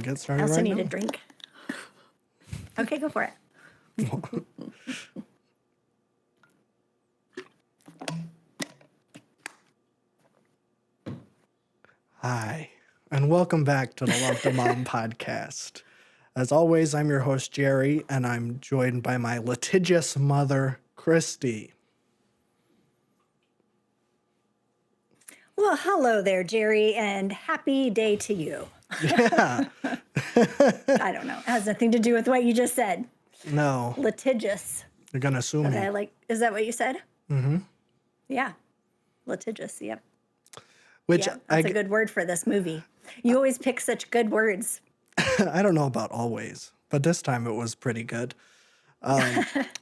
get I started also right need now. a drink. Okay, go for it. Hi, and welcome back to the Love to Mom podcast. As always, I'm your host, Jerry, and I'm joined by my litigious mother, Christy. Well, hello there, Jerry, and happy day to you. Yeah, I don't know. It has nothing to do with what you just said. no, Litigious. you're going to sue But me. I like, is that what you said? Mm-hmm. Yeah. Litigious. Yep. Which Yeah. That's a good word for this movie. You always pick such good words. I don't know about always, but this time it was pretty good.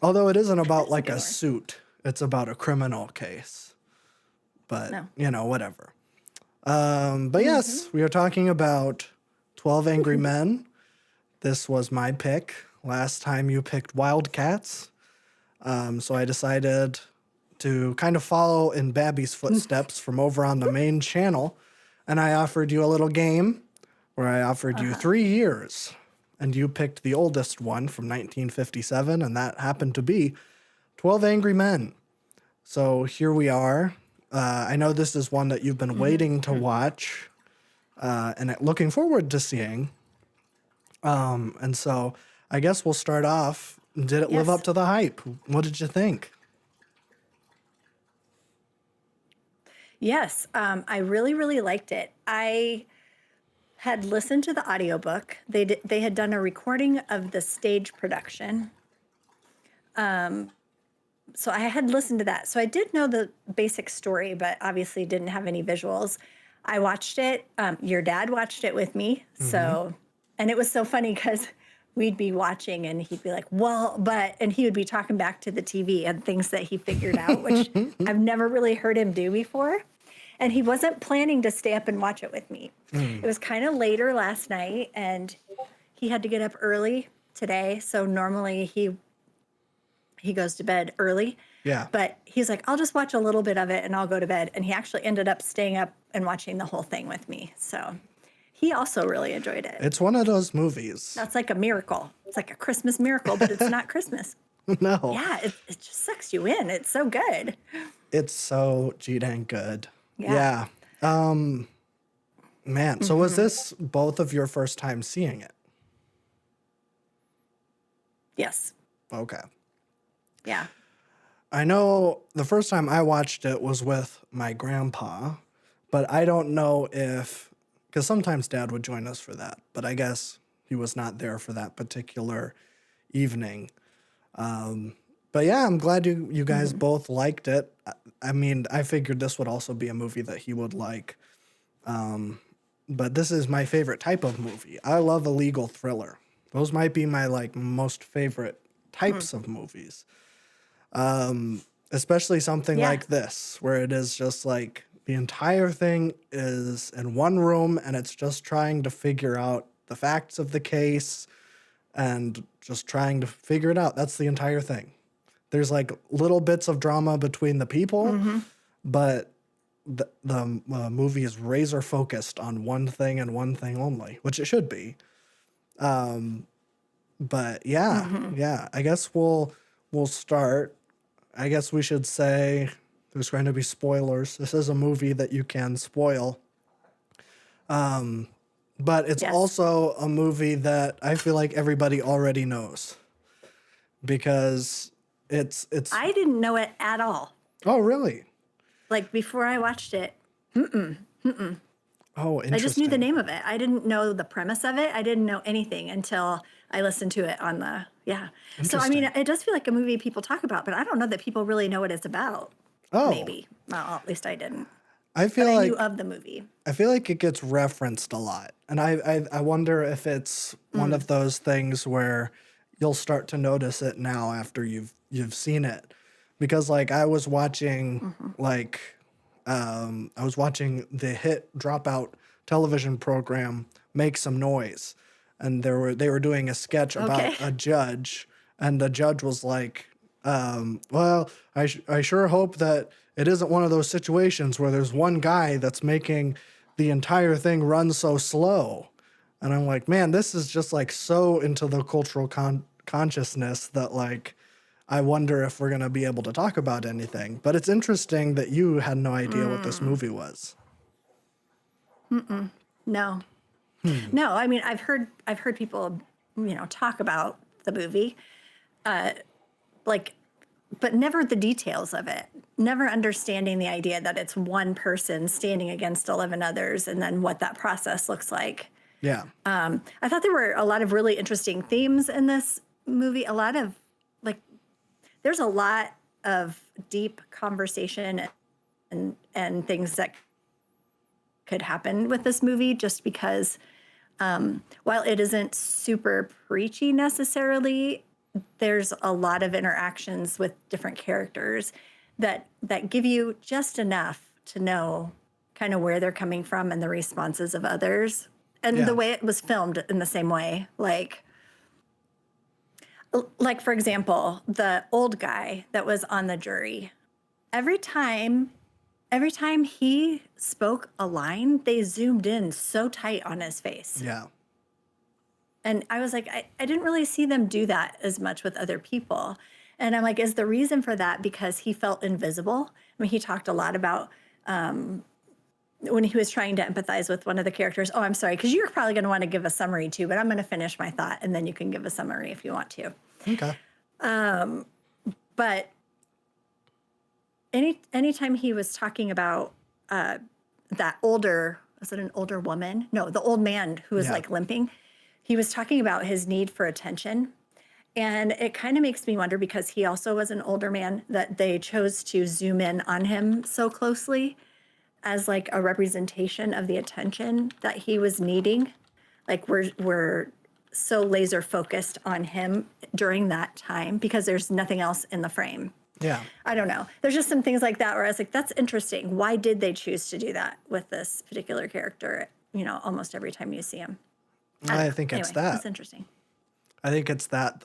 Although it isn't about like good a word. suit, it's about a criminal case. But, No. whatever. But yes, we are talking about 12 Angry Men. This was my pick. Last time you picked Wildcats. So I decided to kind of follow in Babby's footsteps from over on the main channel. And I offered you a little game where I offered you 3 years. And you picked the oldest one from 1957, and that happened to be 12 Angry Men. So here we are. I know this is one that you've been waiting to watch and looking forward to seeing. And so I guess we'll start off. Did it live Yes. up to the hype? What did you think? Yes. I really, really liked it. I had listened to the audiobook. They had done a recording of the stage production. So I had listened to that. So I did know the basic story, but obviously didn't have any visuals. I watched it. Your dad watched it with me. So, and it was so funny because we'd be watching and he'd be like, well, and he would be talking back to the TV and things that he figured out, which I've never really heard him do before. And he wasn't planning to stay up and watch it with me. It was kind of later last night and he had to get up early today. So normally he goes to bed early. Yeah. But he's like, I'll just watch a little bit of it and I'll go to bed. And he actually ended up staying up and watching the whole thing with me. So he also really enjoyed it. It's one of those movies. That's like a miracle. It's like a Christmas miracle, but it's not Christmas. No. Yeah, it just sucks you in. It's so good. It's so dang good. Yeah. Man, so was this both of your first time seeing it? Yes. Okay. Yeah. I know the first time I watched it was with my grandpa, but I don't know because sometimes Dad would join us for that, but I guess he was not there for that particular evening. But yeah, I'm glad you guys both liked it. I mean, I figured this would also be a movie that he would like. But this is my favorite type of movie. I love a legal thriller. Those might be my most favorite types of movies. Especially something like this, where it is just like the entire thing is in one room and it's just trying to figure out the facts of the case and just trying to figure it out. That's the entire thing. There's like little bits of drama between the people, but the movie is razor focused on one thing and one thing only, which it should be. But yeah, I guess we'll start. I guess we should say there's going to be spoilers. This is a movie that you can spoil. But it's also a movie that I feel like everybody already knows because it's. I didn't know it at all. Oh, really? Like before I watched it, Oh, interesting. I just knew the name of it. I didn't know the premise of it. I didn't know anything until I listened to it on the, So, I mean, it does feel like a movie people talk about, but I don't know that people really know what it's about. Oh, Maybe. Well, at least I didn't. I feel I like knew of the movie. I feel like it gets referenced a lot, and I wonder if it's one of those things where you'll start to notice it now after you've seen it, because like I was watching I was watching the hit Dropout television program Make Some Noise, and they were doing a sketch about a judge, and the judge was like, well, I sure hope that it isn't one of those situations where there's one guy that's making the entire thing run so slow. And I'm like, man, this is just like so into the cultural consciousness that like I wonder if we're going to be able to talk about anything. But it's interesting that you had no idea what this movie was. No. No, I mean, I've heard people, talk about the movie, like, but never the details of it. Never understanding the idea that it's one person standing against 11 others, and then what that process looks like. Yeah. I thought there were a lot of really interesting themes in this movie. A lot of like, there's a lot of deep conversation and things that could happen with this movie, just because while it isn't super preachy necessarily, there's a lot of interactions with different characters that give you just enough to know kind of where they're coming from and the responses of others. And Yeah. the way it was filmed in the same way, like for example, the old guy that was on the jury, every time he spoke a line, they zoomed in so tight on his face. Yeah. And I was like, I didn't really see them do that as much with other people. And I'm like, is the reason for that because he felt invisible? I mean, he talked a lot about when he was trying to empathize with one of the characters. Oh, I'm sorry, because you're probably going to want to give a summary too, but I'm going to finish my thought and then you can give a summary if you want to. Okay. But anytime he was talking about that older, was it an older woman? No, the old man who was Yeah. like limping. He was talking about his need for attention. And it kind of makes me wonder, because he also was an older man, that they chose to zoom in on him so closely as like a representation of the attention that he was needing. Like we're so laser focused on him during that time because there's nothing else in the frame. Yeah. I don't know. There's just some things like that where I was like, that's interesting. Why did they choose to do that with this particular character, almost every time you see him? I think it's Anyway, that. that's interesting. I think it's that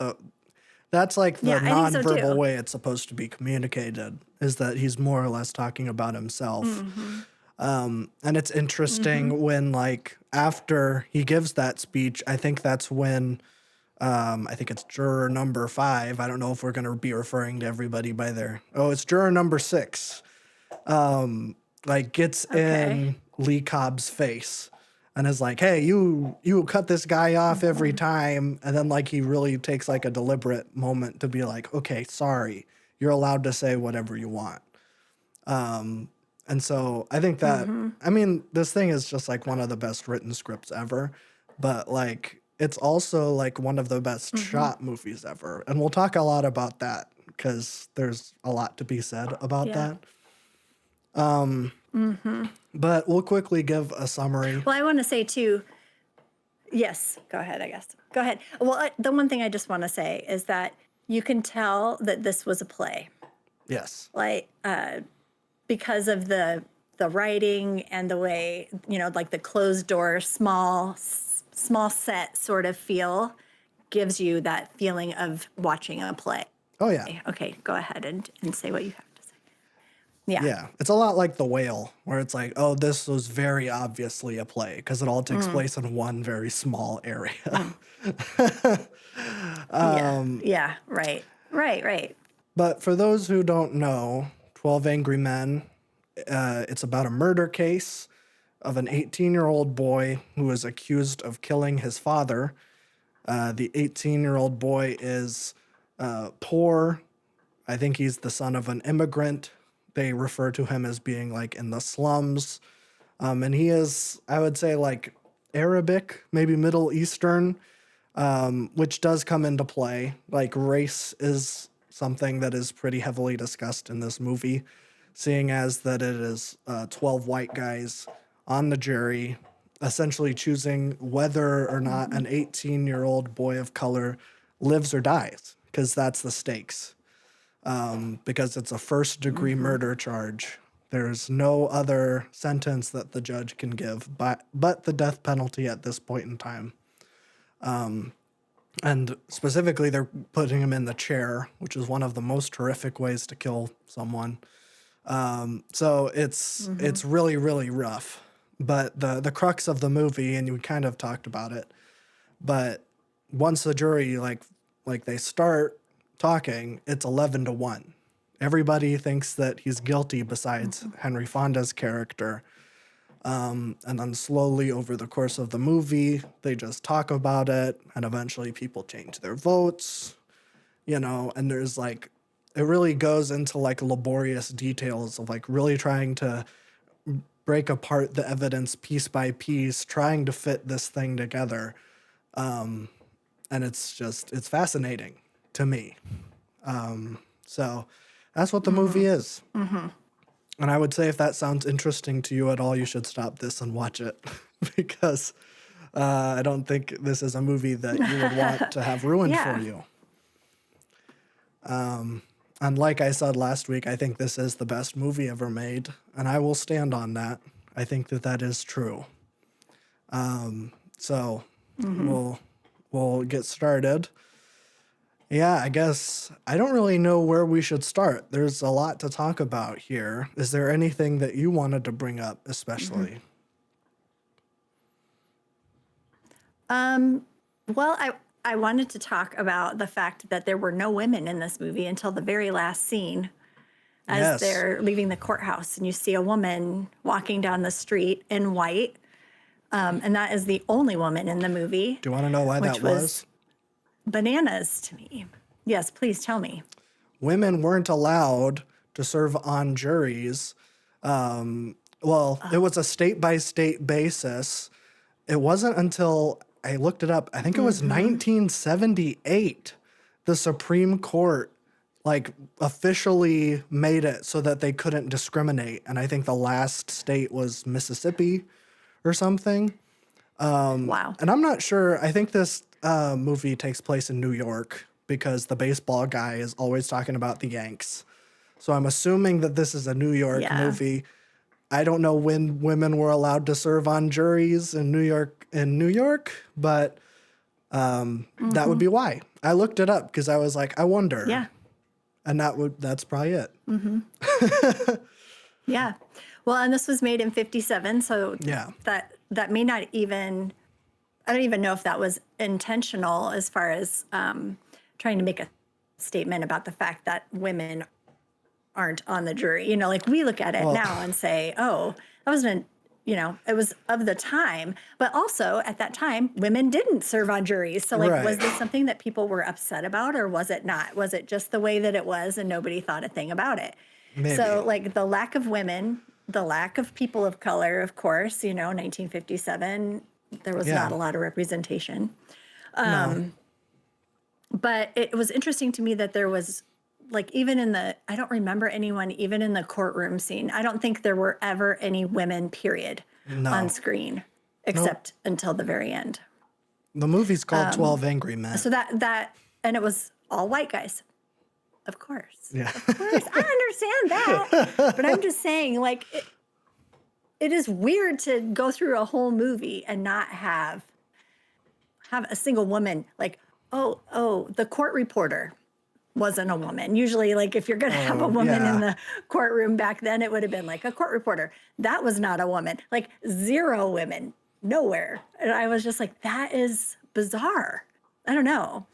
that's like the Yeah, I think so, nonverbal too. way it's supposed to be communicated, is that he's more or less talking about himself. Mm-hmm. And it's interesting when like after he gives that speech, I think that's when I think it's juror number 5. I don't know if we're going to be referring to everybody by their. Oh, it's juror number 6. Like gets in Lee Cobb's face and is like, "Hey, you cut this guy off every time." And then like he really takes like a deliberate moment to be like, "Okay, sorry. You're allowed to say whatever you want." And so I think that, I mean, this thing is just like one of the best written scripts ever, but like it's also like one of the best shot movies ever. And we'll talk a lot about that because there's a lot to be said about Yeah. that. But we'll quickly give a summary. Well, I want to say too, yes, go ahead, I guess. Go ahead. Well, the one thing I just want to say is that you can tell that this was a play. Yes. Like, because of the writing and the way, like the closed door, small set sort of feel gives you that feeling of watching a play. Oh, yeah. Okay, go ahead and say what you have to say. Yeah. Yeah. It's a lot like The Whale, where it's like, oh, this was very obviously a play because it all takes place in one very small area. Yeah. Right. But for those who don't know, 12 Angry Men, it's about a murder case of an 18-year-old boy who is accused of killing his father. The 18-year-old boy is poor. I think he's the son of an immigrant. They refer to him as being like in the slums. And he is, I would say, like Arabic, maybe Middle Eastern, which does come into play. Like race is something that is pretty heavily discussed in this movie, seeing as that it is 12 white guys on the jury, essentially choosing whether or not an 18-year-old boy of color lives or dies, because that's the stakes. Because it's a first-degree murder charge. There's no other sentence that the judge can give, but the death penalty at this point in time. And specifically, they're putting him in the chair, which is one of the most horrific ways to kill someone. So it's really, really rough. But the crux of the movie, and you kind of talked about it, but once the jury like they start talking, it's 11-1. Everybody thinks that he's guilty besides Henry Fonda's character. And then slowly over the course of the movie, they just talk about it, and eventually people change their votes, and there's like, it really goes into like laborious details of like really trying to break apart the evidence piece by piece, trying to fit this thing together. And it's fascinating to me. So that's what the movie is. And I would say if that sounds interesting to you at all, you should stop this and watch it because I don't think this is a movie that you would want to have ruined Yeah. for you. And like I said last week, I think this is the best movie ever made, and I will stand on that. I think that that is true. So we'll get started. Yeah, I guess I don't really know where we should start. There's a lot to talk about here. Is there anything that you wanted to bring up, especially? Well, I wanted to talk about the fact that there were no women in this movie until the very last scene as Yes. they're leaving the courthouse, and you see a woman walking down the street in white. And that is the only woman in the movie. Do you want to know why Which that was- was? Bananas to me. Yes, please tell me. Women weren't allowed to serve on juries. It was a state by state basis. It wasn't until I looked it up, I think it was 1978, the Supreme Court like officially made it so that they couldn't discriminate. And I think the last state was Mississippi or something. Wow. And I'm not sure. I think this movie takes place in New York because the baseball guy is always talking about the Yanks. So I'm assuming that this is a New York Yeah. movie. I don't know when women were allowed to serve on juries in New York, but that would be why. I looked it up because I was like, I wonder. Yeah. And that's probably it. Yeah. Well, and this was made in 57, so Yeah. that may not even, I don't even know if that was intentional as far as trying to make a statement about the fact that women aren't on the jury. Like we look at it now and say, oh, that wasn't, it was of the time. But also at that time, women didn't serve on juries. So like, was Right. this something that people were upset about, or was it not? Was it just the way that it was and nobody thought a thing about it? Maybe. So like the lack of women, the lack of people of color, of course, 1957, there was Yeah. not a lot of representation. No. But it was interesting to me that there was, like, I don't remember anyone, even in the courtroom scene. I don't think there were ever any women, period, No. on screen, except until the very end. The movie's called 12 Angry Men. So and it was all white guys. Of course. Yeah. Of course. I understand that. But I'm just saying, like, it is weird to go through a whole movie and not have a single woman, like, the court reporter wasn't a woman. Usually, like, if you're going to have a woman in the courtroom back then, it would have been like a court reporter. That was not a woman. Like, zero women, nowhere. And I was just like, that is bizarre. I don't know.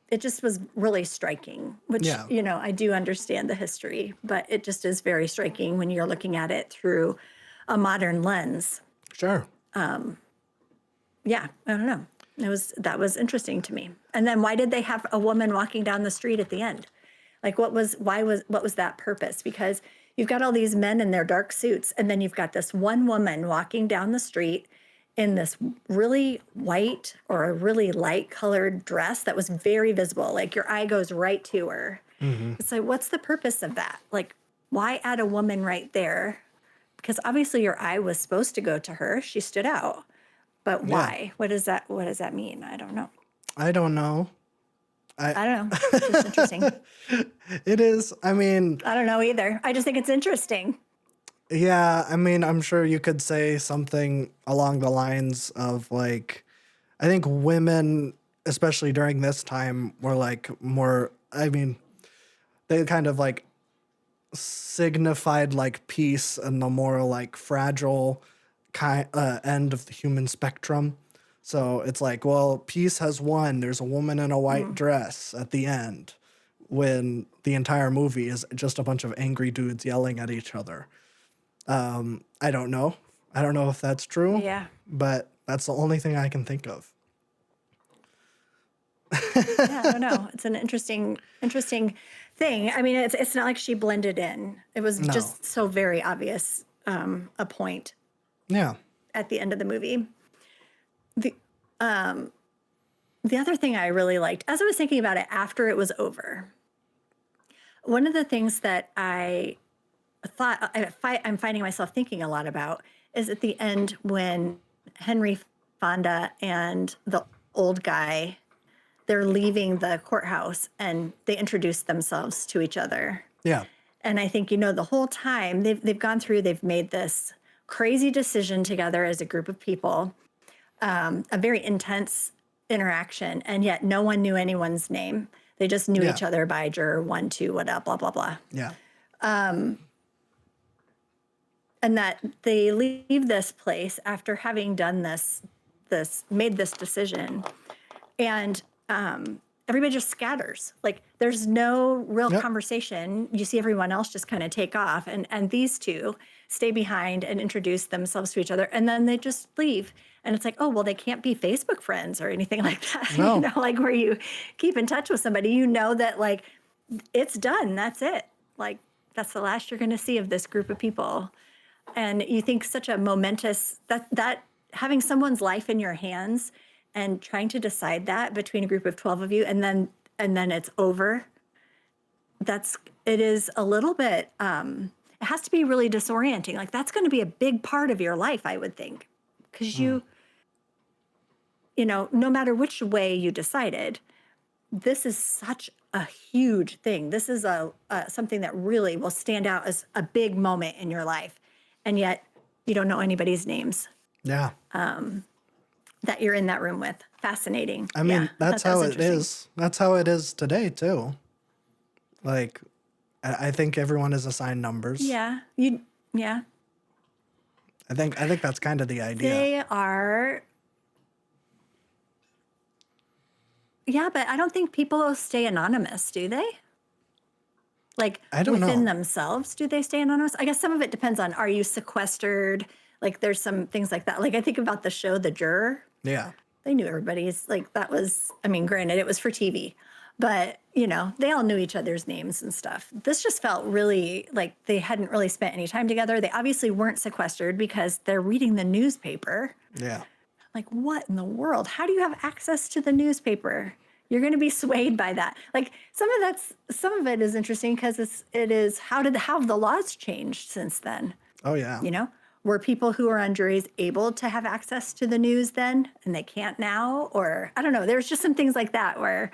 It just was really striking, which, Yeah. I do understand the history, but it just is very striking when you're looking at it through a modern lens. Sure. Yeah, I don't know. That was interesting to me. And then why did they have a woman walking down the street at the end? Like, what was that purpose? Because you've got all these men in their dark suits, and then you've got this one woman walking down the street in this really white or a really light colored dress that was very visible. Like, your eye goes right to her. It's like, what's the purpose of that? Like, why add a woman right there? Because obviously your eye was supposed to go to her. She stood out. But why? What does that mean? I don't know. I don't know. I don't know. It's just interesting. It is. I mean, I don't know either. I just think it's interesting. yeah, I mean, I'm sure you could say something along the lines of like, I think women, especially during this time, were like more, I mean, they kind of like signified like peace and the more like fragile end of the human spectrum. So it's like, well, peace has won. There's a woman in a white dress at the end when the entire movie is just a bunch of angry dudes yelling at each other. I don't know. I don't know if that's true, Yeah. but that's the only thing I can think of. Yeah, I don't know. It's an interesting thing. I mean, it's not like she blended in. It was No. just so very obvious, a point Yeah. at the end of the movie. The the other thing I really liked, as I was thinking about it after it was over, one of the things that I'm finding myself thinking a lot about is at the end when Henry Fonda and the old guy, they're leaving the courthouse and they introduce themselves to each other. Yeah. And I think, the whole time they've gone through, they've made this crazy decision together as a group of people, a very intense interaction, and yet no one knew anyone's name. They just knew Yeah. each other by juror 1, 2, what up, blah, blah, blah. Yeah. And that they leave this place after having done made this decision, and everybody just scatters. Like there's no real Yep. conversation. You see everyone else just kind of take off, and these two stay behind and introduce themselves to each other, and then they just leave. And it's like, oh, well, they can't be Facebook friends or anything like that. No. Like where you keep in touch with somebody, that like it's done. That's it. Like that's the last you're going to see of this group of people. And you think such a momentous that having someone's life in your hands and trying to decide that between a group of 12 of you, and then it's over. It is a little bit, it has to be really disorienting. Like that's going to be a big part of your life, I would think, because no matter which way you decided, this is such a huge thing. This is something that really will stand out as a big moment in your life. And yet you don't know anybody's names Yeah. that you're in that room with. Fascinating. I mean, Yeah, that's that was how it interesting. is. That's how it is today too. Like, I think everyone is assigned numbers. Yeah. Yeah. I think that's kind of the idea. They are. Yeah, but I don't think people stay anonymous, do they? Like I don't within know. themselves, do they stay anonymous? I guess some of it depends on, are you sequestered? Like there's some things like that. Like I think about the show The Juror. Yeah. They knew everybody's, like that was, I mean, granted it was for TV, but they all knew each other's names and stuff. This just felt really like they hadn't really spent any time together. They obviously weren't sequestered because they're reading the newspaper. Yeah. Like, what in the world? How do you have access to the newspaper? You're going to be swayed by that. Like some of it is interesting because it is how have the laws changed since then? Oh yeah. Were people who are on juries able to have access to the news then and they can't now? Or I don't know. There's just some things like that where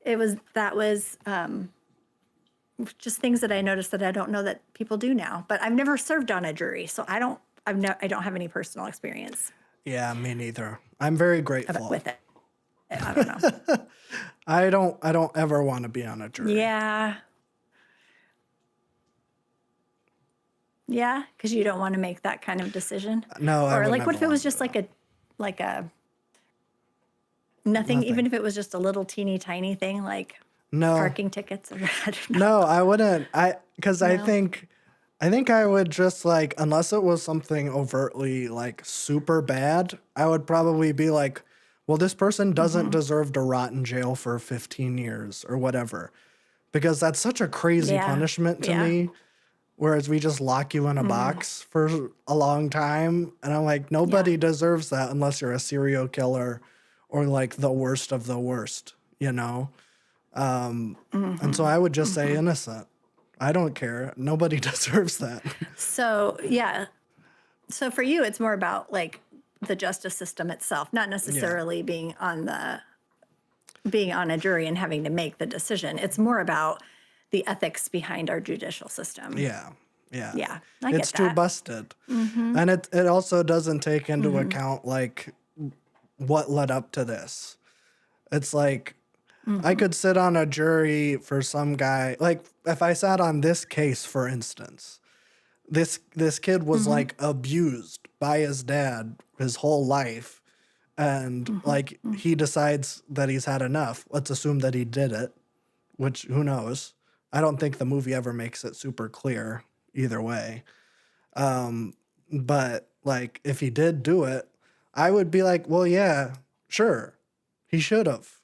that was just things that I noticed that I don't know that people do now. But I've never served on a jury, so I don't have any personal experience Yeah, me neither. I'm very grateful. with it. I don't know. I don't ever want to be on a jury. Yeah. Yeah, because you don't want to make that kind of decision. No, I Or would like, never what if it wanna was do just that. like a nothing, even Nothing. if it was just a little teeny tiny thing like No. parking tickets or I don't know. No, I wouldn't. Because I No. think I would just like, unless it was something overtly like super bad, I would probably be like, well, this person doesn't deserve to rot in jail for 15 years or whatever. Because that's such a crazy Yeah. punishment to Yeah. me. Whereas we just lock you in a box for a long time. And I'm like, nobody deserves that unless you're a serial killer or like the worst of the worst, And so I would just say innocent. I don't care. Nobody deserves that. So yeah. So for you, it's more about like the justice system itself, not necessarily being on a jury and having to make the decision. It's more about the ethics behind our judicial system. Yeah. Yeah. Yeah, I get It's too that. busted. And it also doesn't take into account like what led up to this. It's like I could sit on a jury for some guy. Like if I sat on this case, for instance, this kid was like abused by his dad his whole life, and like he decides that he's had enough. Let's assume that he did it, which who knows. I don't think the movie ever makes it super clear either way. But like if he did do it, I would be like, well, yeah, sure, he should have.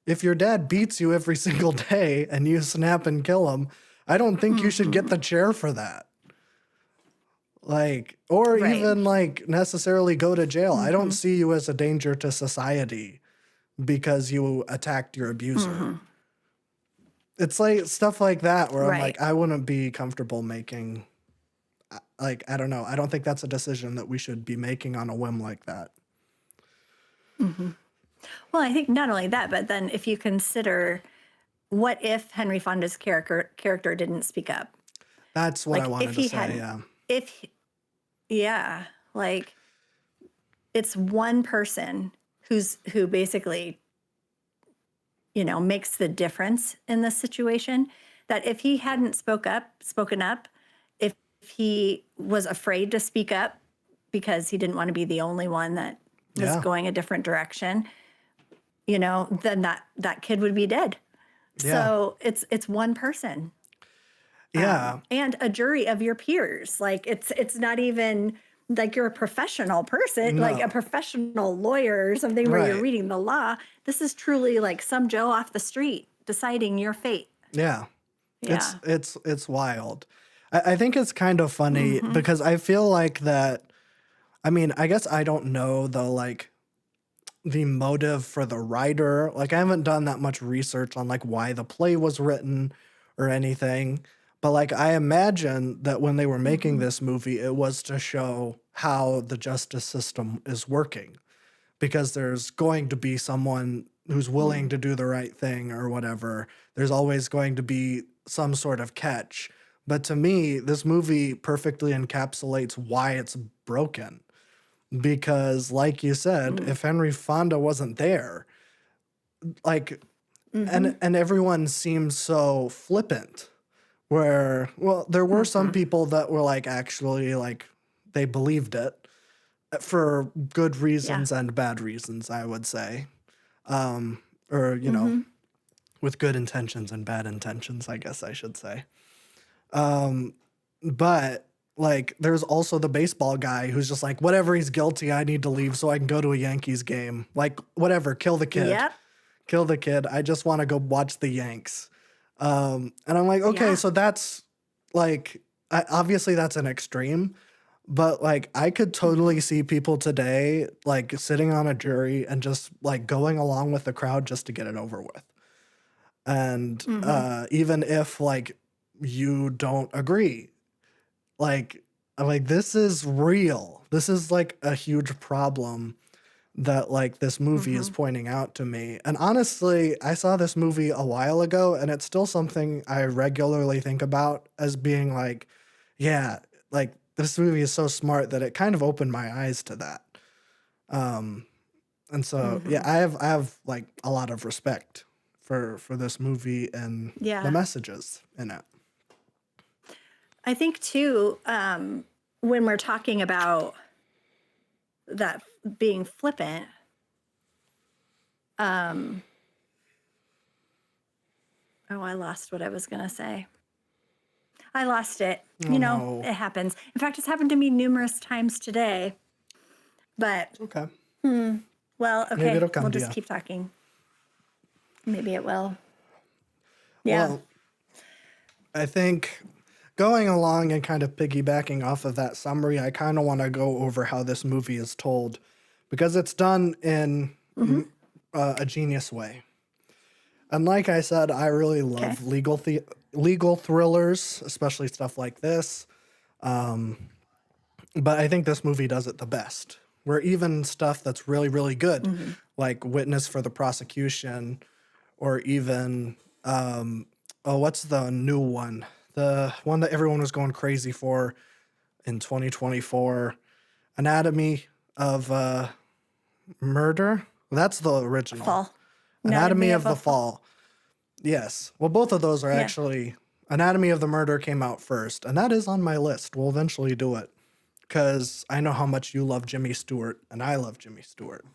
If your dad beats you every single day and you snap and kill him, I don't think you should get the chair for that. Like, or Right. even like necessarily go to jail. I don't see you as a danger to society because you attacked your abuser. It's like stuff like that where I'm Right. like, I wouldn't be comfortable making, like, I don't know. I don't think that's a decision that we should be making on a whim like that. Well, I think not only that, but then if you consider what if Henry Fonda's character didn't speak up? That's what I Like wanted if to he say. hadn't, Yeah. if yeah, like it's one person who basically, makes the difference in this situation. That if he hadn't spoken up, if he was afraid to speak up because he didn't want to be the only one that was Yeah. going a different direction, then that kid would be dead. Yeah. So it's one person. Yeah. And a jury of your peers. Like it's not even like you're a professional person, like a No. professional lawyer or something where you're Right. reading the law. This is truly like some Joe off the street deciding your fate. Yeah. Yeah. It's wild. I think it's kind of funny because I feel like that. I mean, I guess I don't know the motive for the writer. Like I haven't done that much research on like why the play was written or anything. But like I imagine that when they were making this movie, it was to show how the justice system is working. Because there's going to be someone who's willing to do the right thing or whatever. There's always going to be some sort of catch. But to me, this movie perfectly encapsulates why it's broken. Because, like you said, if Henry Fonda wasn't there, like, and everyone seems so flippant, where, well, there were some people that were like, actually, like, they believed it for good reasons and bad reasons, I would say. Or, with good intentions and bad intentions, I guess I should say. But like, there's also the baseball guy who's just like, whatever, he's guilty, I need to leave so I can go to a Yankees game. Like, whatever, kill the kid. Yep. Kill the kid. I just want to go watch the Yanks. And I'm like, okay, Yeah. so that's like, obviously that's an extreme, but like, I could totally see people today like sitting on a jury and just like going along with the crowd just to get it over with. And even if like you don't agree, like I'm like, this is real. This is like a huge problem that like this movie is pointing out to me. And honestly, I saw this movie a while ago and it's still something I regularly think about as being like, yeah, like this movie is so smart that it kind of opened my eyes to that. And so yeah, I have like a lot of respect for this movie and Yeah. the messages in it. I think too, when we're talking about that being flippant, oh, I lost what I was going to say. I lost it. no. It happens. In fact, it's happened to me numerous times today. But, Okay. well, okay, it'll come we'll to just ya. keep talking. Maybe it will. Yeah. Well, I think going along and kind of piggybacking off of that summary, I kind of want to go over how this movie is told because it's done in a genius way. And like I said, I really love legal thrillers, especially stuff like this. But I think this movie does it the best. Where even stuff that's really, really good, like Witness for the Prosecution, or even what's the new one? The one that everyone was going crazy for in 2024, Anatomy of Murder. That's the original. Fall. Anatomy of the Fall. Yes. Well, both of those are actually Anatomy of the Murder came out first, and that is on my list. We'll eventually do it because I know how much you love Jimmy Stewart, and I love Jimmy Stewart.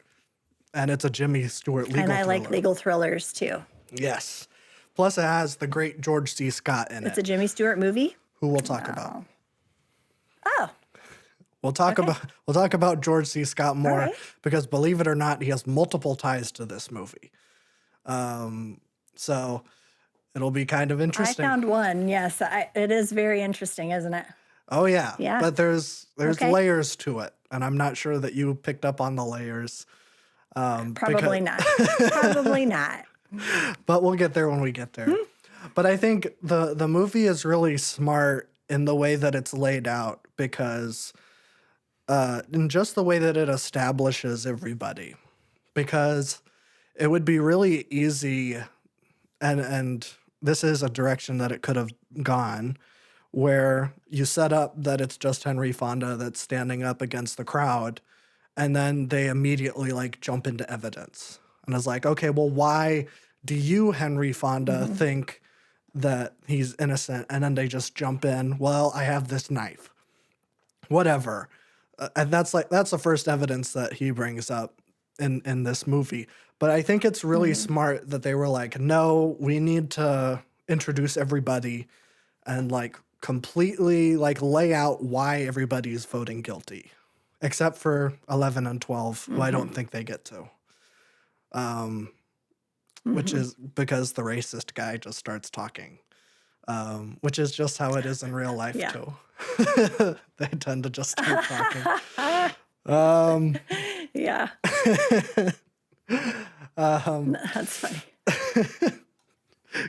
And it's a Jimmy Stewart legal And I thriller. like legal thrillers too. Yes. Plus, it has the great George C. Scott in It's it, a Jimmy Stewart movie? who we'll talk about. Oh, We'll talk about George C. Scott more right. because, believe it or not, he has multiple ties to this movie. So it'll be kind of I interesting. found one. Yes, it is very interesting, isn't it? Oh yeah. Yeah. But there's Okay. layers to it, and I'm not sure that you picked up on the layers. Probably not. Probably not. But we'll get there when we get there. But I think the movie is really smart in the way that it's laid out because in just the way that it establishes everybody. Because it would be really easy, and this is a direction that it could have gone, where you set up that it's just Henry Fonda that's standing up against the crowd, and then they immediately like jump into evidence. And it's like, okay, well, why do you, Henry Fonda, think that he's innocent? And then they just jump in, well, I have this knife. Whatever. And that's the first evidence that he brings up in this movie. But I think it's really smart that they were like, no, we need to introduce everybody and like completely like lay out why everybody's voting guilty, except for 11 and 12, who I don't think they get to. Which is because the racist guy just starts talking, which is just how it is in real life Yeah. too. They tend to just start talking. Yeah. That's funny.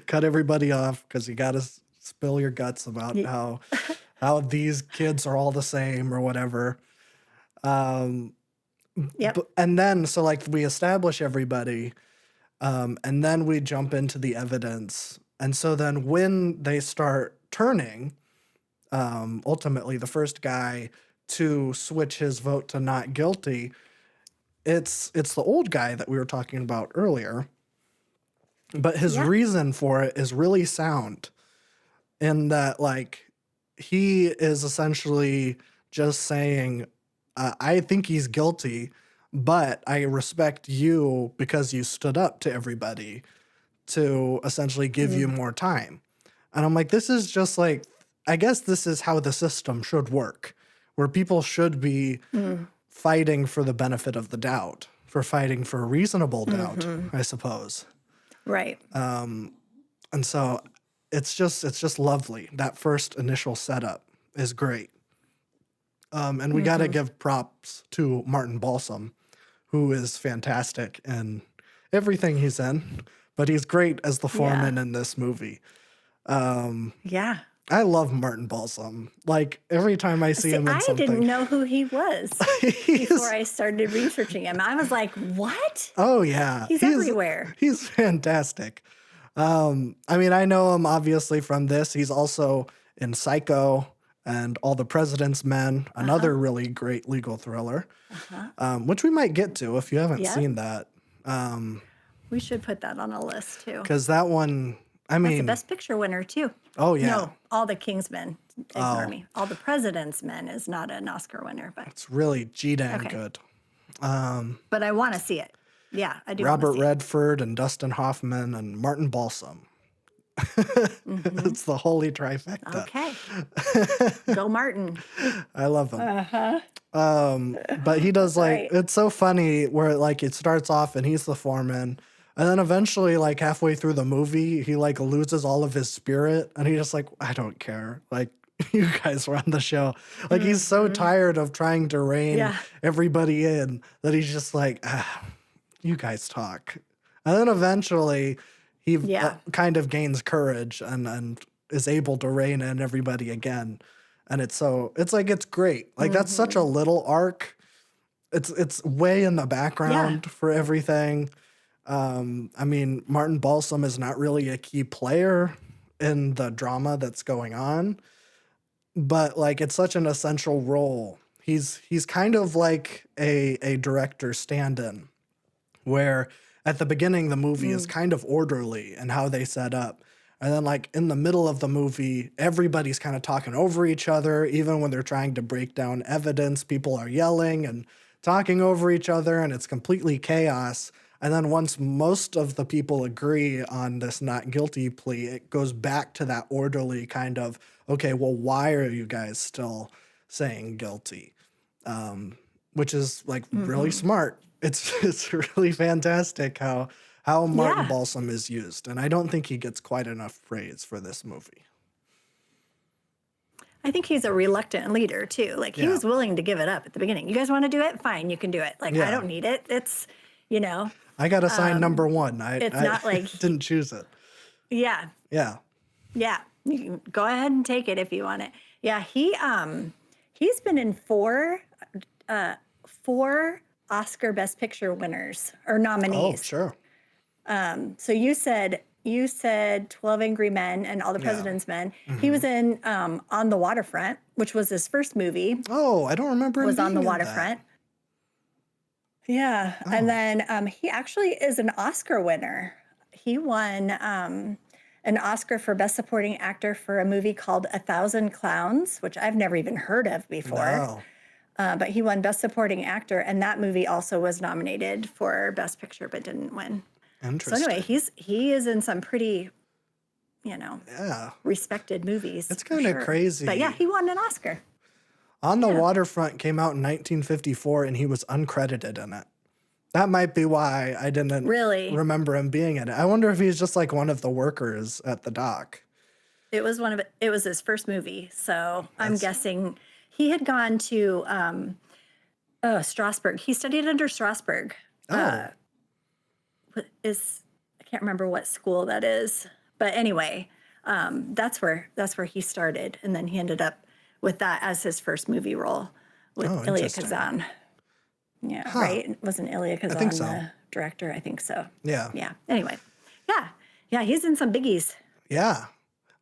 Cut everybody off because you got to spill your guts about how these kids are all the same or whatever. Yep. And then so like we establish everybody, and then we jump into the evidence. And so then when they start turning, ultimately the first guy to switch his vote to not guilty, it's the old guy that we were talking about earlier. But his Yeah. reason for it is really sound in that like he is essentially just saying, I think he's guilty, but I respect you because you stood up to everybody to essentially give you more time. And I'm like, this is just like, I guess this is how the system should work, where people should be fighting for the benefit of the doubt, for fighting for reasonable doubt, I suppose. Right. And so it's just lovely. That first initial setup is great. And we got to give props to Martin Balsam, who is fantastic in everything he's in, but he's great as the foreman in this movie. Yeah. I love Martin Balsam. Like every time I see him in I something, didn't know who he was he's, before I started researching him. I was like, what? oh yeah, He's everywhere. He's fantastic. I mean, I know him obviously from this. He's also in Psycho and All the President's Men, another really great legal thriller, which we might get to if you haven't Yep. seen that. We should put that on a list too. Because that one, I It's a mean, Best Picture winner too. oh yeah, No, All the King's Men. Ignore me. All the President's Men is not an Oscar winner, but it's really G-dang Okay. good. but I want to see it. Yeah, I do. Robert wanna see Redford and Dustin Hoffman and Martin Balsam. It's the holy trifecta. it. Okay. Go Martin. I love him. But he does like, Right. it's so funny where like it starts off and he's the foreman. And then eventually, like halfway through the movie, he like loses all of his spirit and he's just like, I don't care. Like, you guys run the show. Like, he's so tired of trying to rein Yeah. everybody in that he's just like, you guys talk. And then eventually, he Yeah. kind of gains courage and is able to rein in everybody again. And it's like, it's great. Like, that's such a little arc. It's way in the background for everything. I mean, Martin Balsam is not really a key player in the drama that's going on, but like it's such an essential role. He's kind of like a director stand-in, where at the beginning the movie is kind of orderly in how they set up, And then like in the middle of the movie, everybody's kind of talking over each other. Even when they're trying to break down evidence, people are yelling and talking over each other, and it's completely chaos. And then once most of the people agree on this not guilty plea, it goes back to that orderly kind of, okay, well, why are you guys still saying guilty? Which is like really smart. It's really fantastic how Martin Yeah. Balsam is used, and I don't think he gets quite enough praise for this movie. I think he's a reluctant leader too. Like he Yeah. was willing to give it up at the beginning. You guys want to do it? Fine, you can do it. Like I Yeah. don't need it. It's, you know, I got assigned number one. it's I not like didn't choose it. yeah, Yeah. yeah. You can go ahead and take it if you want it. Yeah, he's been in four Oscar Best Picture winners or Oh, nominees. sure. So you said 12 Angry Men and All the Yeah. President's Men. He was in On the Waterfront, which was his first movie. Oh, I don't remember him Was on the being in that. waterfront. Yeah, Oh. and then he actually is an Oscar winner. He won an Oscar for Best Supporting Actor for a movie called A Thousand Clowns, which I've never even heard of before. No. But he won Best Supporting Actor, and that movie also was nominated for Best Picture but didn't win. So Interesting. anyway, he is in some pretty, Yeah. respected movies. It's for kinda sure. crazy. But yeah, he won an Oscar. On the Waterfront came out in 1954, and he was uncredited in it. That might be why I didn't Really? remember him being in it. I wonder if he's just like one of the workers at the dock. It was his first movie, so I'm guessing he had gone to Strasbourg. He studied under Strasbourg. Oh, I can't remember what school that is, but anyway, that's where he started, and then he ended up with that as his first movie role with Oh, Elia interesting. Kazan. Yeah, Huh. right? Wasn't Elia Kazan think so. the director? I think so. yeah. Yeah. Anyway, yeah, he's in some biggies. Yeah.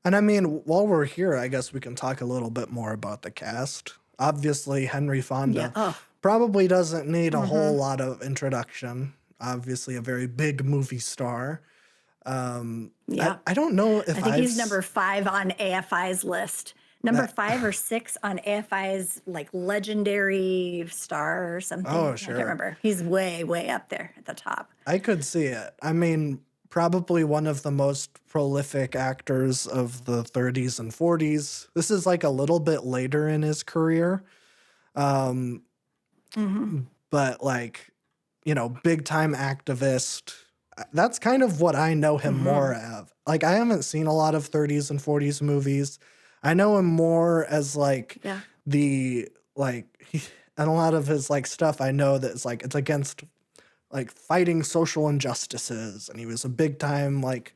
And I mean, while we're here, I guess we can talk a little bit more about the cast. Obviously, Henry Fonda Yeah. Oh, probably doesn't need a whole lot of introduction. Obviously, a very big movie star. yeah. I don't know if I think I've he's number 5 on AFI's list. Number 5 or 6 on AFI's like legendary star or something. Oh, I sure. can't remember. He's way, way up there at the top. I could see it. I mean, probably one of the most prolific actors of the 30s and 40s. This is like a little bit later in his career. But like, big time activist. That's kind of what I know him more of. Like, I haven't seen a lot of 30s and 40s movies. I know him more as like Yeah. and a lot of his like stuff I know that it's against like fighting social injustices, and he was a big time like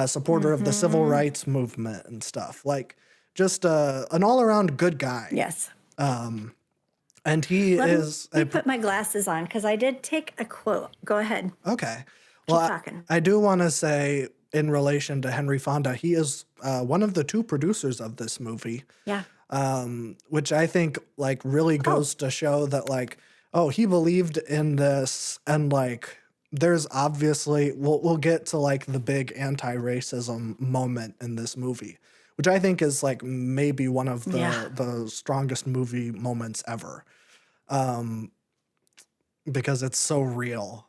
supporter of the civil rights movement and stuff. Like just an all around good guy. Yes. And he Let is me put my glasses on because I did take a quote. Go ahead. okay. Well, talking. I do want to say in relation to Henry Fonda, he is one of the 2 producers of this movie. Yeah. Which I think like really goes to show that like, oh, he believed in this, and like there's obviously we'll get to like the big anti-racism moment in this movie, which I think is like maybe one of the strongest movie moments ever. Because it's so real.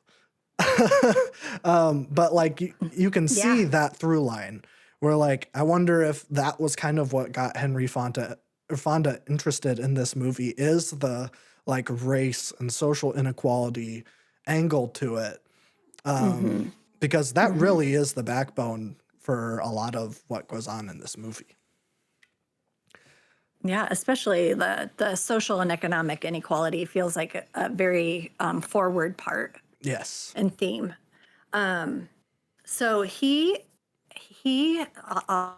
But like you can see Yeah. that through line where like I wonder if that was kind of what got Henry Fonda interested in this movie, is the like race and social inequality angle to it. Because that really is the backbone for a lot of what goes on in this movie. Yeah, especially the social and economic inequality feels like a very forward part Yes. and theme. So I'll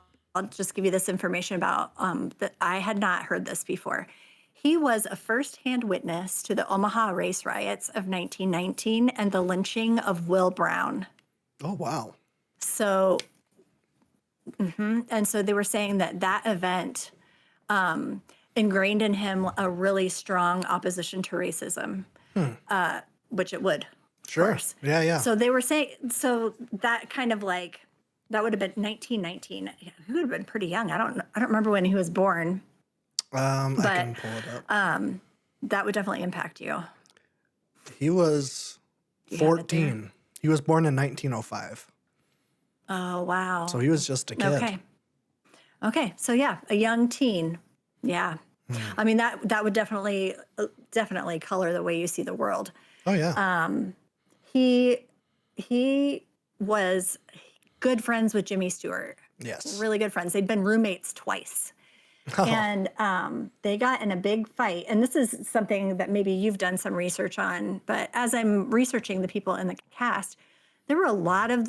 just give you this information about that I had not heard this before. He was a firsthand witness to the Omaha race riots of 1919 and the lynching of Will Brown. Oh, wow. So, and so they were saying that event ingrained in him a really strong opposition to racism, which it would. Sure. Course. Yeah, yeah. So they were saying, so that kind of like That would have been 1919. Yeah, he would have been pretty young. I don't remember when he was born, I but can pull it up. that would definitely impact you. He was Do you have it there? 14. He was born in 1905. Oh, wow. So he was just a kid. Okay. Okay. So yeah, a young teen. Yeah. I mean that would definitely color the way you see the world. Oh, yeah. He was good friends with Jimmy Stewart. Yes. Really good friends. They'd been roommates twice. Oh, And they got in a big fight. And this is something that maybe you've done some research on. But as I'm researching the people in the cast, there were a lot of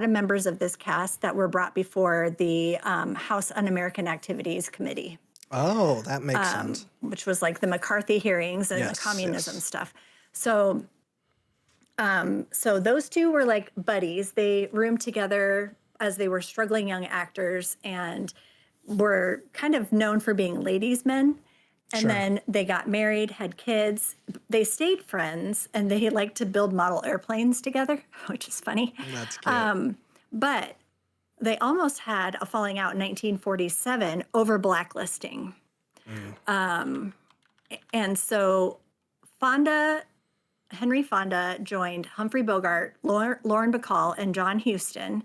members of this cast that were brought before the House Un-American Activities Committee, oh, that makes sense. which was like the McCarthy hearings and Yes, the communism yes. stuff. So, so those two were like buddies. They roomed together as they were struggling young actors and were kind of known for being ladies' men. And Sure. then they got married, had kids. They stayed friends, and they liked to build model airplanes together, which is funny. That's cute. But they almost had a falling out in 1947 over blacklisting. And so Henry Fonda joined Humphrey Bogart, Lauren Bacall, and John Huston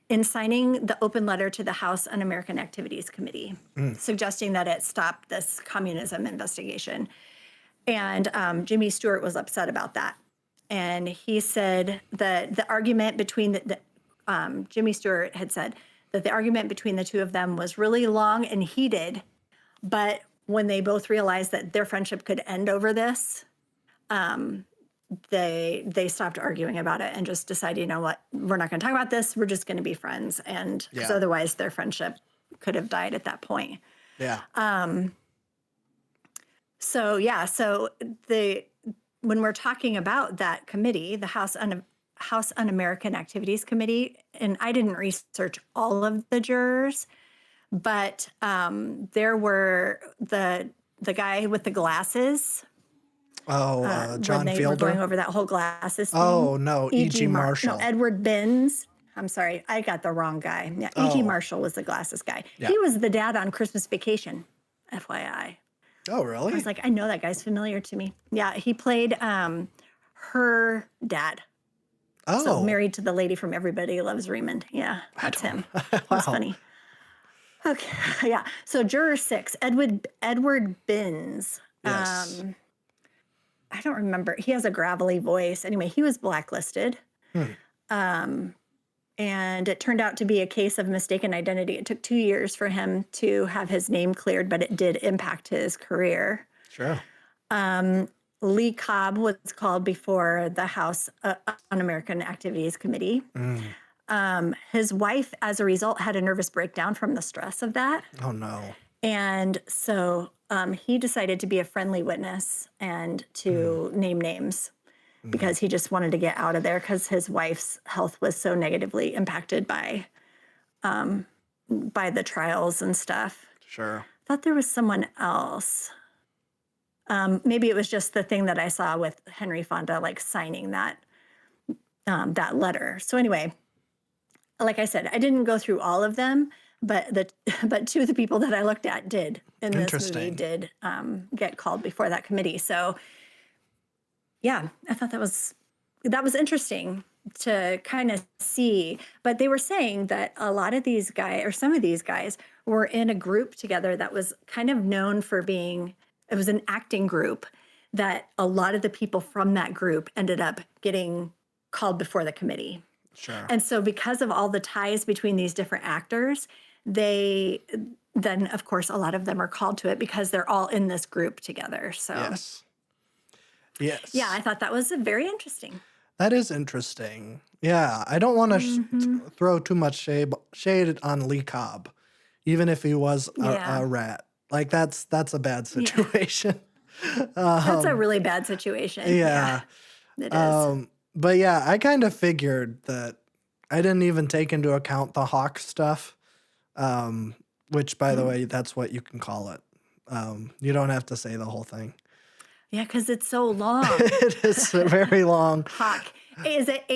in signing the open letter to the House Un-American Activities Committee, suggesting that it stop this communism investigation. And Jimmy Stewart was upset about that. And he said that the argument between Jimmy Stewart had said that the argument between the two of them was really long and heated, but when they both realized that their friendship could end over this, they stopped arguing about it and just decided, you know what, we're not going to talk about this. We're just going to be friends, and because Yeah. otherwise their friendship could have died at that point. Yeah. So yeah, so when we're talking about that committee, the House Un-American Activities Committee, and I didn't research all of the jurors, but there were the guy with the glasses. Oh, John when they were going Fielder. over that whole glasses thing. Oh, no. E.G. Marshall. No, Edward Binns. I'm sorry, I got the wrong guy. Yeah, E.G. Oh. Marshall was the glasses guy. Yeah. He was the dad on Christmas Vacation, FYI. Oh, I really? was like, I know that guy's familiar to me. Yeah, he played her dad. Oh. So married to the lady from Everybody Loves Raymond. Yeah, that's him. That's Wow. funny. Okay, yeah. So juror 6, Edward Binns. Yes. I don't remember. He has a gravelly voice. Anyway, he was blacklisted. And it turned out to be a case of mistaken identity. It took 2 years for him to have his name cleared, but it did impact his career. Sure. Lee Cobb was called before the House Un-American Activities Committee. His wife, as a result, had a nervous breakdown from the stress of that. Oh, no. And so he decided to be a friendly witness and to name names because he just wanted to get out of there because his wife's health was so negatively impacted by the trials and stuff. Sure. I thought there was someone else. Maybe it was just the thing that I saw with Henry Fonda, like signing that letter. So anyway, like I said, I didn't go through all of them, but two of the people that I looked at did in this movie Interesting. did get called before that committee. So yeah, I thought that was interesting to kind of see. But they were saying that a lot of these guys, or some of these guys, were in a group together that was kind of known for being, it was an acting group, that a lot of the people from that group ended up getting called before the committee. Sure. And so because of all the ties between these different actors, then of course a lot of them are called to it because they're all in this group together. So Yes. Yes. yeah, I thought that was very interesting. That is interesting. Yeah, I don't want to throw too much shade on Lee Cobb, even if he was Yeah. a rat. Like that's a bad situation. That's a really bad situation. Yeah. It is. But yeah, I kind of figured that I didn't even take into account the Hawk stuff, which, by the way, that's what you can call it. You don't have to say the whole thing. Yeah, because it's so long. It is very long. Hawk. Is it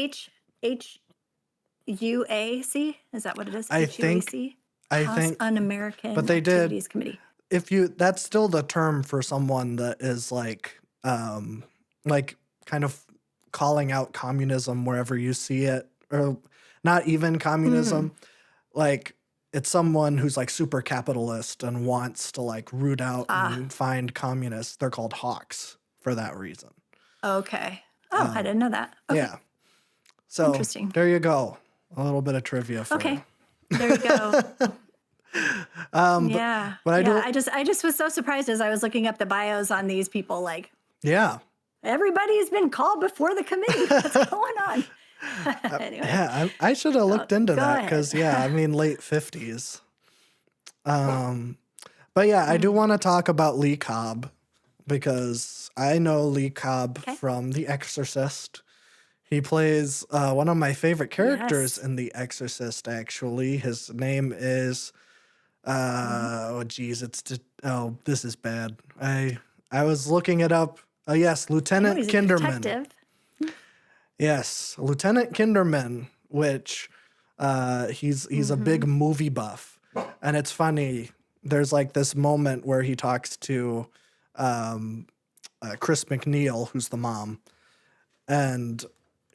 UAC? Is that what it is? I think, HUAC? I House think, Un-American but they did. Activities Committee. If you, that's still the term for someone that is like kind of calling out communism wherever you see it, or not even Mm. communism. Like it's someone who's like super capitalist and wants to like root out Ah, and find communists. They're called hawks for that reason. okay. Oh, I Um, didn't know that. Okay, yeah. So interesting. there you go. A little bit of trivia for you. Okay, there you go. um, but, Yeah, but I yeah. do, I just was so surprised as I was looking up the bios on these people. Like yeah. everybody's been called before the committee. What's going on? Anyway, Yeah, I should have looked into go that ahead. because, yeah, I mean, late 50s. Um, but yeah, I do Mm. want to talk about Lee Cobb because I know Lee Cobb Okay. from The Exorcist. He plays one of my favorite characters Yes. in The Exorcist, actually. His name is, Mhm. oh, geez, oh, this is bad. I was looking it up. Yes, I know Lieutenant he's a Kinderman. detective. Yes, Lieutenant Kinderman, which he's a big Hmm. movie buff, and it's funny. There's like this moment where he talks to um, Chris McNeil, who's the mom, and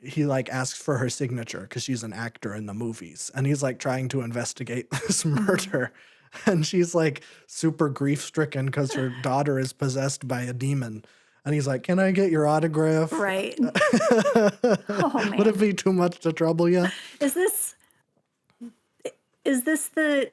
he like asks for her signature because she's an actor in the movies, and he's like trying to investigate this Hmm. murder, and she's like super grief stricken because her daughter is possessed by a demon, and he's like, "Can I get your autograph?" Right. Oh Would it man, be too much to trouble you? is this is this the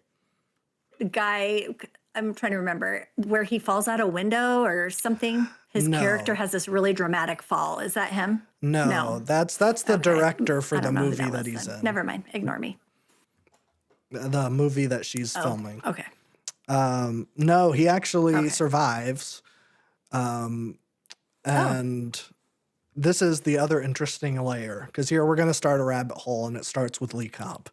guy? I'm trying to remember where he falls out a window or something. His character No, has this really dramatic fall. Is that him? no, No. that's the Okay. director for I the don't know who movie that that was he's then. in, Never mind. Ignore me. the movie that she's Oh, filming. okay. No, he actually Okay. survives. Um, Oh, and this is the other interesting layer because here we're going to start a rabbit hole, and it starts with Lee Cobb.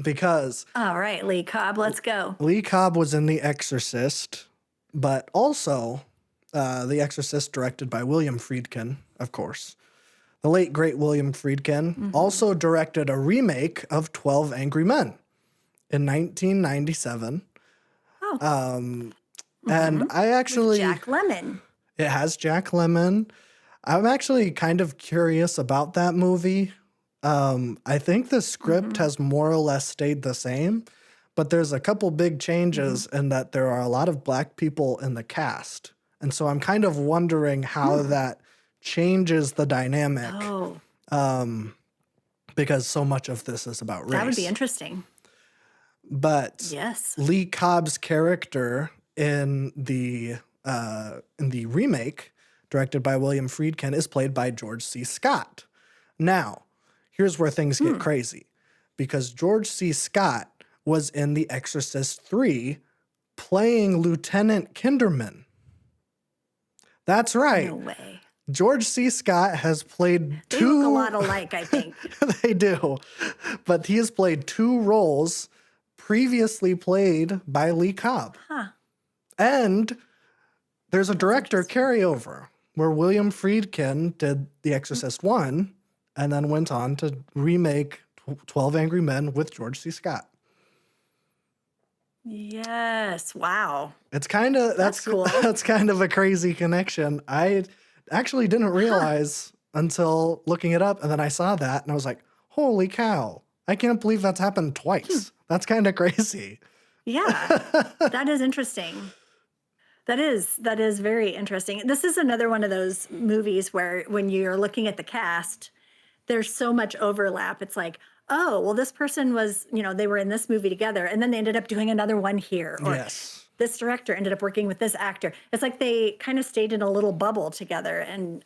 Because all right, Lee Cobb, let's go. Lee Cobb was in The Exorcist, but also The Exorcist, directed by William Friedkin, of course. The late, great William Friedkin Hmm. also directed a remake of 12 Angry Men in 1997. Oh, Um, and hmm, I with actually, Jack Lemmon. it has Jack Lemmon. I'm actually kind of curious about that movie. I think the script Hmm. has more or less stayed the same, but there's a couple big Hmm. changes in that there are a lot of black people in the cast. And so I'm kind of wondering how Hmm. that changes the dynamic, Oh, um, because so much of this is about that would be race. interesting. But Yes. Lee Cobb's character in the remake, directed by William Friedkin, is played by George C. Scott. Now, here's where things get Hmm. crazy, because George C. Scott was in The Exorcist 3 playing Lieutenant Kinderman. That's No right. way. George C. Scott has played They look a two, lot alike, I think. they do, but he has played two roles previously played by Lee Cobb. Huh. And there's a That's director interesting. carryover where William Friedkin did The Exorcist 1 and then went on to remake 12 Angry Men with George C. Scott. Yes. Wow. It's kind of That's cool. that's kind of a crazy connection. I actually didn't Huh. realize until looking it up, and then I saw that and I was like, "Holy cow. I can't believe that's happened Hmm. twice. That's kind of crazy." Yeah. That is interesting. That is very interesting. This is another one of those movies where when you're looking at the cast, there's so much overlap. It's like, oh, well, this person was, they were in this movie together, and then they ended up doing another one here, or Yes. this director ended up working with this actor. It's like they kind of stayed in a little bubble together and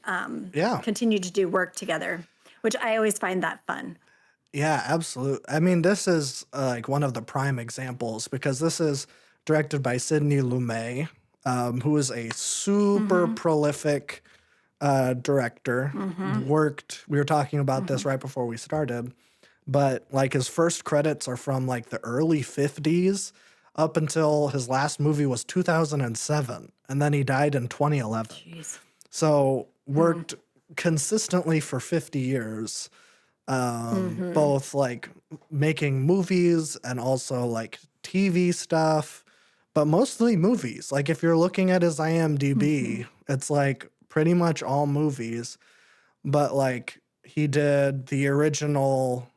Yeah. continued to do work together, which I always find that fun. Yeah, absolutely. I mean, this is like one of the prime examples because this is directed by Sidney Lumet, who is a super Hmm. prolific director. Hmm. We were talking about Hmm. this right before we started, but like his first credits are from like the early 50s up until his last movie was 2007. And then he died in 2011. Jeez. So Hmm. worked consistently for 50 years. both like making movies and also like TV stuff, but mostly movies. Like if you're looking at his IMDb, it's like pretty much all movies. But like he did the original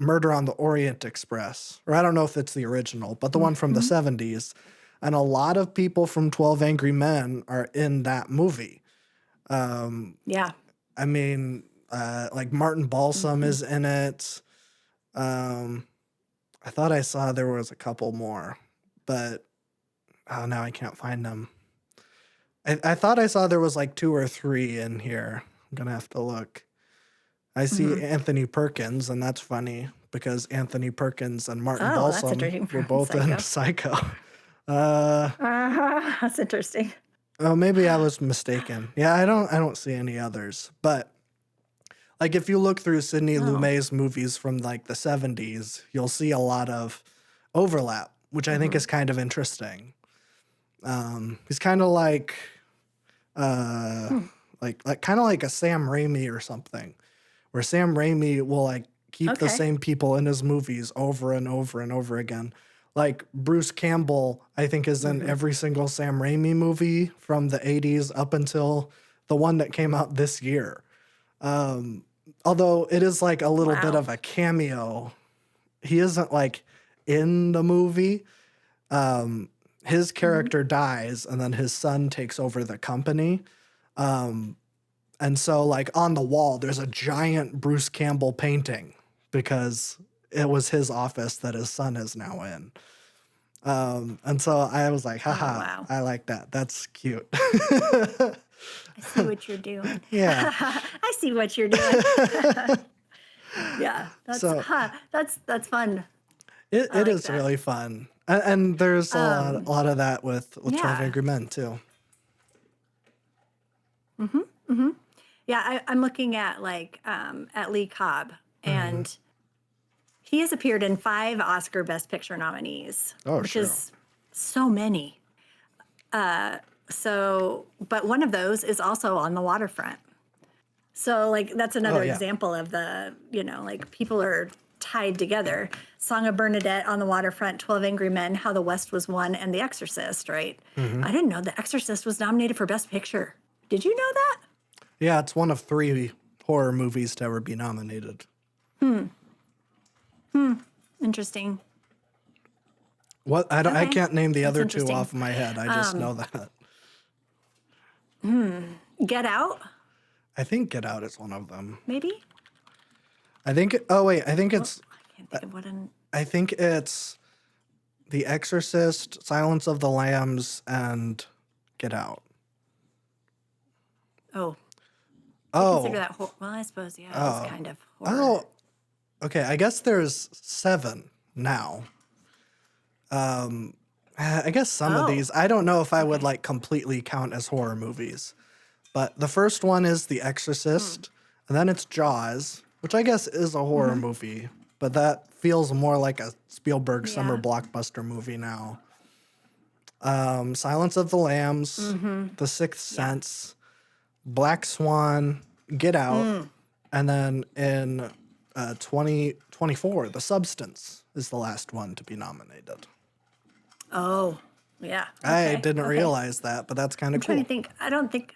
Murder on the Orient Express, or I don't know if it's the original, but the one from the 70s. And a lot of people from 12 Angry Men are in that movie. Yeah. I mean, like Martin Balsam is in it. I thought I saw there was a couple more, but oh, now I can't find them. I thought I saw there was like 2 or 3 in here. I'm gonna have to look. I see Anthony Perkins, and that's funny because Anthony Perkins and Martin Oh, that's Balsam interesting were from both in Psycho. That's interesting. Oh, maybe I was mistaken. Yeah, I don't see any others. But like if you look through Sidney Lumet's movies from like the 70s, you'll see a lot of overlap, which I think is kind of interesting. He's kind of like kind of like a Sam Raimi or something, where Sam Raimi will like keep the Okay. same people in his movies over and over and over again. Like Bruce Campbell, I think, is in every single Sam Raimi movie from the 80s up until the one that came out this year. Although it is like a little bit Wow. of a cameo. He isn't like in the movie. His character dies and then his son takes over the company. And so like on the wall, there's a giant Bruce Campbell painting because it was his office that his son is now in. And so I was like, haha, wow. I like that. That's cute. I see what you're doing. Yeah. I see what you're doing. Yeah. That's So- that's fun. It like is that. really fun. And there's a lot of that with 12 yeah. Angry Men too. Yeah, I'm looking at like at Lee Cobb, and he has appeared in 5 Oscar Best Picture nominees, Oh, which sure. is so many. But one of those is also On the Waterfront. So like that's another yeah. example of the, like people are tied together. Song of Bernadette, On the Waterfront, 12 Angry Men, How the West Was Won, and The Exorcist, right? I didn't know The Exorcist was nominated for Best Picture. Did you know that? Yeah, it's one of 3 horror movies to ever be nominated. Interesting. What I Okay. can't name the That's other 2 interesting. off of my head. I just know that. Get Out, I think Get Out is one of them. maybe? I think it's I can't think of what an. I think it's The Exorcist, Silence of the Lambs, and Get Out. Oh, Oh. consider that well, I suppose, yeah, it's kind of horror. Oh. Okay, I guess there's 7 now. I guess some of Oh, these, I don't know if I would like completely count as horror movies. But the first one is The Exorcist, and then it's Jaws, which I guess is a horror movie, but that feels more like a Spielberg summer Yeah. blockbuster movie now. Silence of the Lambs, The Sixth Sense, Black Swan, Get Out, and then in 2024, The Substance is the last one to be nominated. Oh, yeah. I okay, didn't okay. realize that, but that's kind of I'm trying cool. to think. I don't think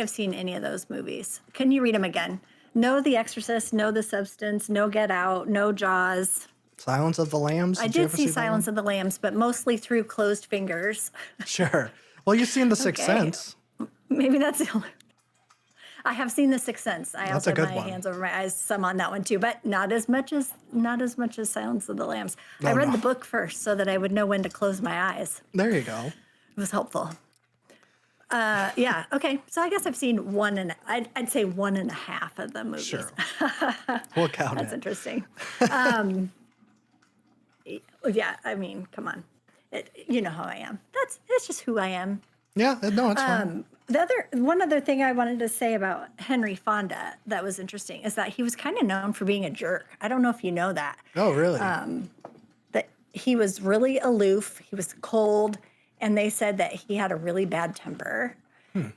I've seen any of those movies. Can you read them again? No, The Exorcist. No, The Substance. No, Get Out. No, Jaws. Silence of the Lambs. I you did ever see that one? Silence of the Lambs, but mostly through closed fingers. Sure. Well, you've seen The Sixth Okay. Sense. Maybe that's the only. I have seen The Sixth Sense. I That's also a good have my one. hands over my eyes, some on that one too, but not as much as Silence of the Lambs. I No, read no. the book first so that I would know when to close my eyes. There you go. It was helpful. Yeah. Okay. So I guess I've seen I'd say 1.5 of the movies. Sure. We'll count That's it. interesting. Yeah. I mean, come on. You know how I am. It's just who I am. Yeah, no, it's fine. One other thing I wanted to say about Henry Fonda that was interesting is that he was kind of known for being a jerk. I don't know if you know that. Oh, really? That he was really aloof, he was cold, and they said that he had a really bad temper.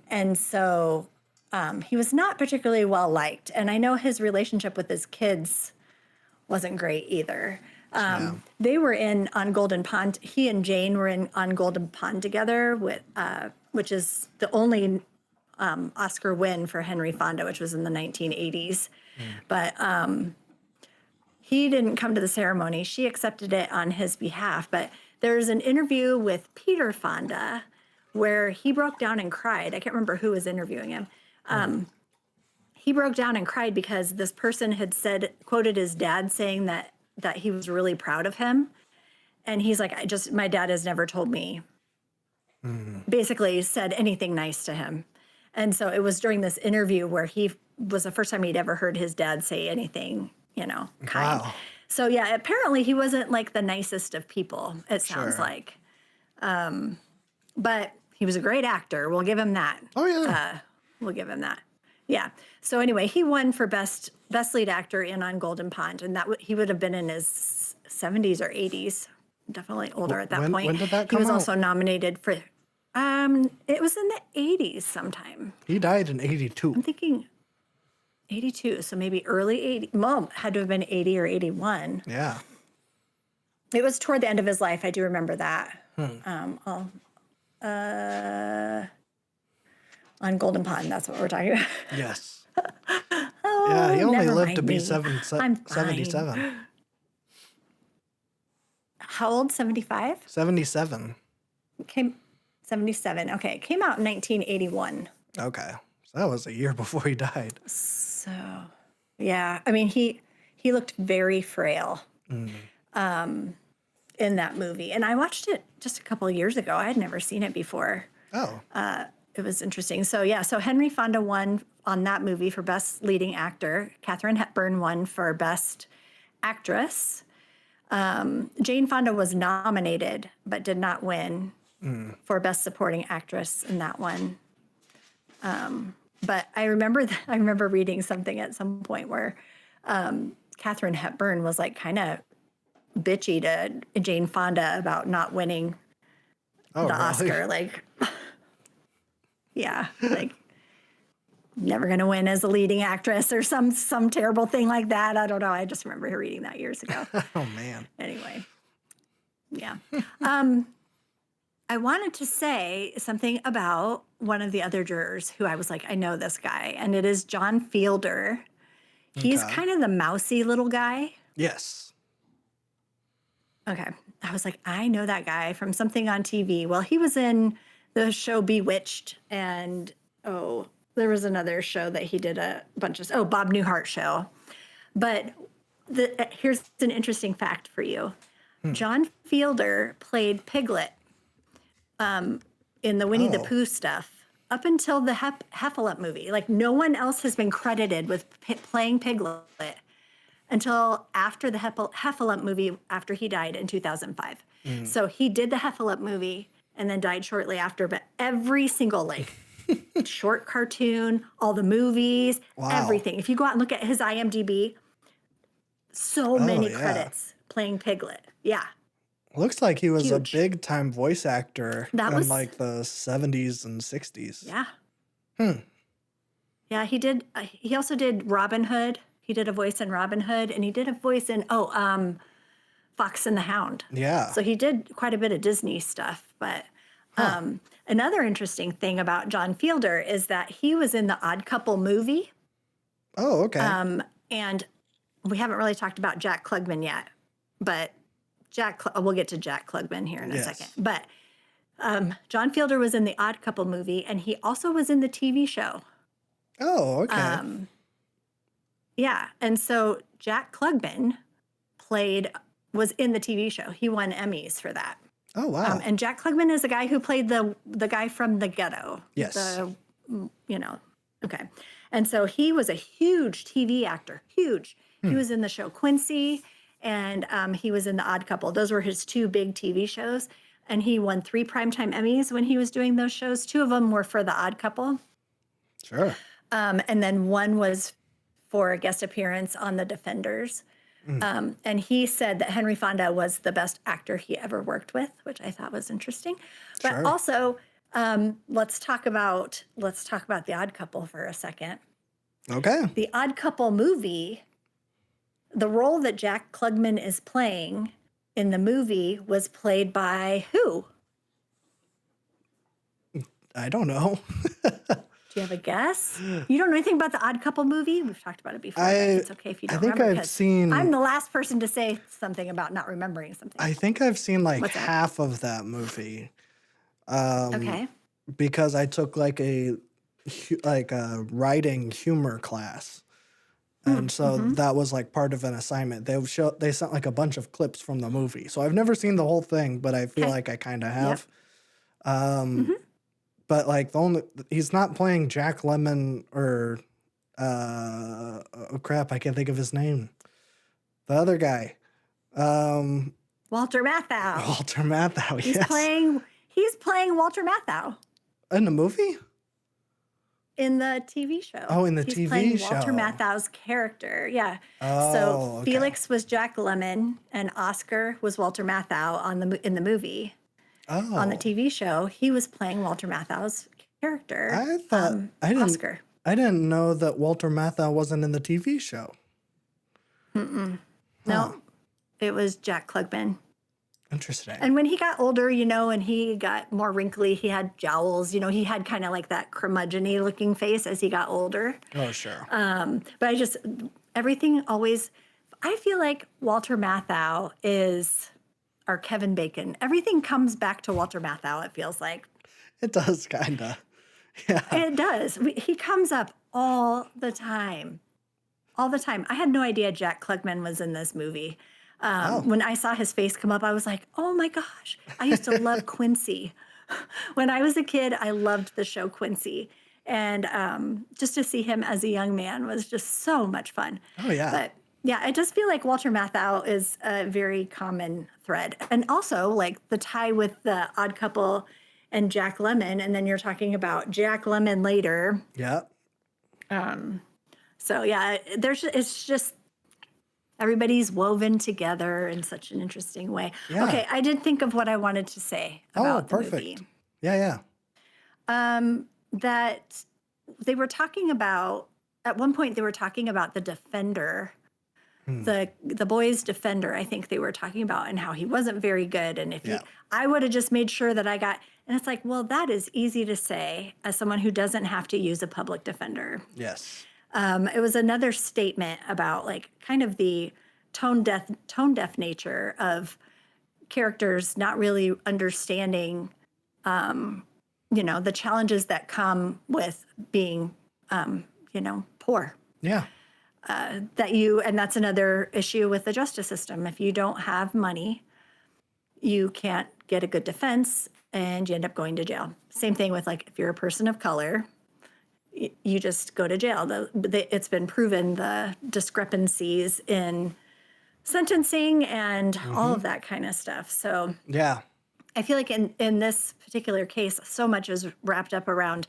And so he was not particularly well liked. And I know his relationship with his kids wasn't great either. They were in On Golden Pond. He and Jane were in On Golden Pond together, with which is the only Oscar win for Henry Fonda, which was in the 1980s. But he didn't come to the ceremony. She accepted it on his behalf. But there's an interview with Peter Fonda where he broke down and cried. I can't remember who was interviewing him. He broke down and cried because this person had quoted his dad saying that he was really proud of him. And he's like, my dad has never told me, basically said anything nice to him. And so it was during this interview where he was the first time he'd ever heard his dad say anything, kind. Wow. So yeah, apparently he wasn't like the nicest of people, it sounds like. But he was a great actor. We'll give him that. Oh, yeah. We'll give him that. Yeah. So anyway, he won for best lead actor in On Golden Pond, and he would have been in his 70s or 80s, definitely older at that point. When did that He come was out? also nominated for. It was in the 80s sometime. He died in 82. I'm thinking 82, so maybe early 80. Mom had to have been 80 or 81. Yeah. It was toward the end of his life. I do remember that. On Golden Pond, that's what we're talking about. Yes. Oh, Yeah, he only never lived to mind be me. I'm fine. 77. How old? 75? 77. Came 77. Okay, it came out in 1981. Okay. So that was a year before he died. So, yeah, I mean, he looked very frail in that movie. And I watched it just a couple of years ago. I had never seen it before. Oh. It was interesting. So, yeah, so Henry Fonda won on that movie for Best Leading Actor. Katharine Hepburn won for Best Actress. Jane Fonda was nominated but did not win for Best Supporting Actress in that one. But I remember reading something at some point where Katharine Hepburn was like kind of bitchy to Jane Fonda about not winning the really? Oscar. Like, yeah, like never going to win as a leading actress or some terrible thing like that. I don't know. I just remember reading that years ago. Oh, man. Anyway, yeah. I wanted to say something about one of the other jurors who I was like, I know this guy, and it is John Fielder. He's Okay. kind of the mousy little guy. Yes. Okay. I was like, I know that guy from something on TV. Well, he was in the show Bewitched, and there was another show that he did a bunch of, Bob Newhart show. But here's an interesting fact for you. John Fielder played Piglet in the Winnie the Pooh stuff up until the Heffalump movie. Like, no one else has been credited with playing Piglet until after the Heffalump movie, after he died in 2005. So he did the Heffalump movie and then died shortly after. But every single, short cartoon, all the movies, everything. If you go out and look at his IMDb, so many yeah. credits playing Piglet. Yeah. Looks like he was a Huge. big-time voice actor That in was- the 70s and 60s. Yeah. Yeah, he did. He also did Robin Hood. He did a voice in Robin Hood, and he did a voice in Fox and the Hound. Yeah. So he did quite a bit of Disney stuff. But another interesting thing about John Fielder is that he was in the Odd Couple movie, Oh, okay. and we haven't really talked about Jack Klugman yet, but we'll get to Jack Klugman here in a Yes. second. But John Fielder was in the Odd Couple movie, and he also was in the TV show. Oh, okay. Yeah, and so Jack Klugman was in the TV show. He won Emmys for that. Oh, wow. And Jack Klugman is the guy who played the guy from The Ghetto. Yes. Okay. And so he was a huge TV actor, huge. He was in the show Quincy, and he was in The Odd Couple. Those were his two big TV shows. And he won 3 Primetime Emmys when he was doing those shows. 2 of them were for The Odd Couple. Sure. And then one was for a guest appearance on The Defenders. And he said that Henry Fonda was the best actor he ever worked with, which I thought was interesting. But Sure. also, Let's talk about The Odd Couple for a second. Okay. The Odd Couple movie, the role that Jack Klugman is playing in the movie was played by who? I don't know. Do you have a guess? You don't know anything about the Odd Couple movie? We've talked about it before. But I it's okay if you I don't think remember I've because seen I'm the last person to say something about not remembering something. I think I've seen like What's that? half of that movie. Um, Okay. because I took like a writing humor class. And so Mm-hmm. that was like part of an assignment. They sent like a bunch of clips from the movie. So I've never seen the whole thing, but I feel Okay. like I kind of Yep. have. Um, Mm-hmm. but like he's not playing Jack Lemmon or oh crap, I can't think of his name. The other guy. Um, Walter Matthau. Walter Matthau, He's yes. playing Walter Matthau In the movie? in the TV show. Oh, in the He's TV playing Walter show. Matthau's character. Yeah. Oh, So okay. Felix was Jack Lemmon and Oscar was Walter Matthau in the movie. On the Oh. TV show, he was playing Walter Matthau's character, I thought Oscar. I didn't know that Walter Matthau wasn't in the TV show. Mm-mm. Huh. No, it was Jack Klugman. Interesting. And when he got older, and he got more wrinkly, he had jowls, he had kind of like that curmudgeon-y looking face as he got older. Oh, sure. But everything always, I feel like Walter Matthau or Kevin Bacon. Everything comes back to Walter Matthau, it feels like. It does kind of. Yeah. It does. He comes up all the time. All the time. I had no idea Jack Klugman was in this movie. Oh. When I saw his face come up, I was like, oh my gosh, I used to love Quincy. When I was a kid, I loved the show Quincy. And just to see him as a young man was just so much fun. Oh, yeah. But yeah, I just feel like Walter Matthau is a very common thread. And also, like the tie with the Odd Couple and Jack Lemmon, and then you're talking about Jack Lemmon later. Yeah. So yeah, it's just everybody's woven together in such an interesting way. Yeah. Okay, I did think of what I wanted to say about the perfect. movie. Yeah. That they were talking about at one point they were talking about the defender, the boy's defender. I think they were talking about and how he wasn't very good, and Yeah. I would have just made sure that I got. And it's like, well, that is easy to say as someone who doesn't have to use a public defender. Yes. It was another statement about like kind of the tone deaf nature of characters not really understanding, the challenges that come with being, poor. Yeah. And that's another issue with the justice system. If you don't have money, you can't get a good defense and you end up going to jail. Same thing with like if you're a person of color, you just go to jail. It's been proven the discrepancies in sentencing and all of that kind of stuff. So Yeah. I feel like in this particular case, so much is wrapped up around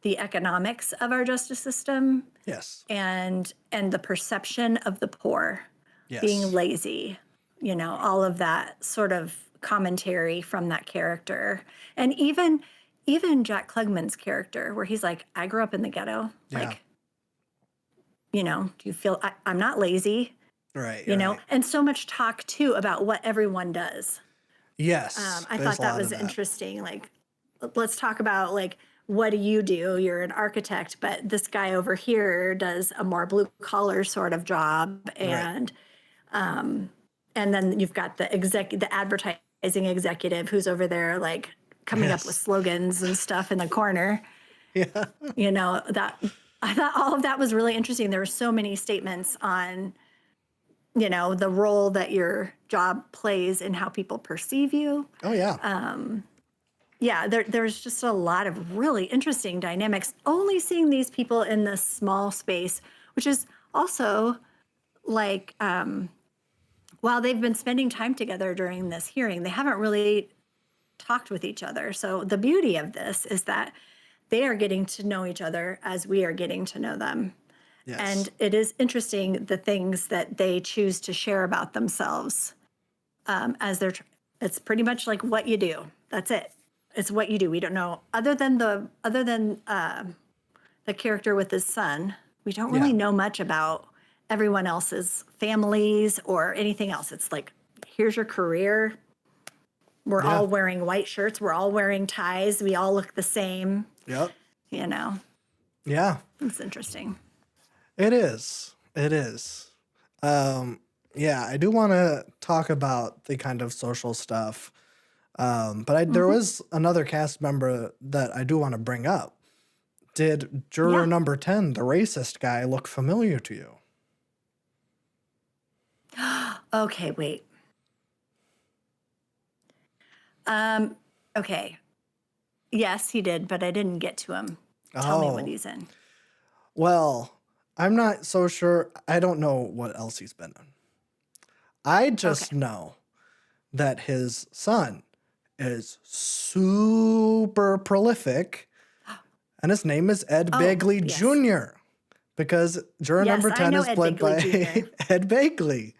the economics of our justice system Yes. and the perception of the poor Yes. being lazy, all of that sort of commentary from that character. And even Jack Klugman's character, where he's like, I grew up in the ghetto. Yeah. Like, do you feel I'm not lazy, Right. right. And so much talk too about what everyone does. Yes. I there's thought a that lot was of interesting. Like, let's talk about like, what do? You're an architect, but this guy over here does a more blue collar sort of job. And then you've got the advertising executive who's over there like coming up with Yes. slogans and stuff in the corner. Yeah. That I thought all of that was really interesting. There were so many statements on, the role that your job plays in how people perceive you. Oh, yeah. Yeah, there's just a lot of really interesting dynamics. Only seeing these people in this small space, which is also like, while they've been spending time together during this hearing, they haven't really talked with each other. So the beauty of this is that they are getting to know each other as we are getting to know them. Yes. And it is interesting the things that they choose to share about themselves as it's pretty much like what you do. That's it. It's what you do. We don't know other than the character with his son. We don't really know much about everyone else's families or anything else. It's like, here's your career. We're Yeah. all wearing white shirts. We're all wearing ties. We all look the same. Yep. You know, Yeah. it's interesting. It is. It is. Yeah, I do want to talk about the kind of social stuff. But there was another cast member that I do want to bring up. Did juror Yeah. number 10, the racist guy, look familiar to you? Okay, wait. Okay. Yes, he did, but I didn't get to him. Tell me what Oh, he's in. well, I'm not so sure. I don't know what else he's been in. I just Okay. know that his son is super prolific, and his name is Ed Oh, Begley yes. Jr. Because juror Yes, number I 10 know is Ed played by Begley Jr. Ed Begley,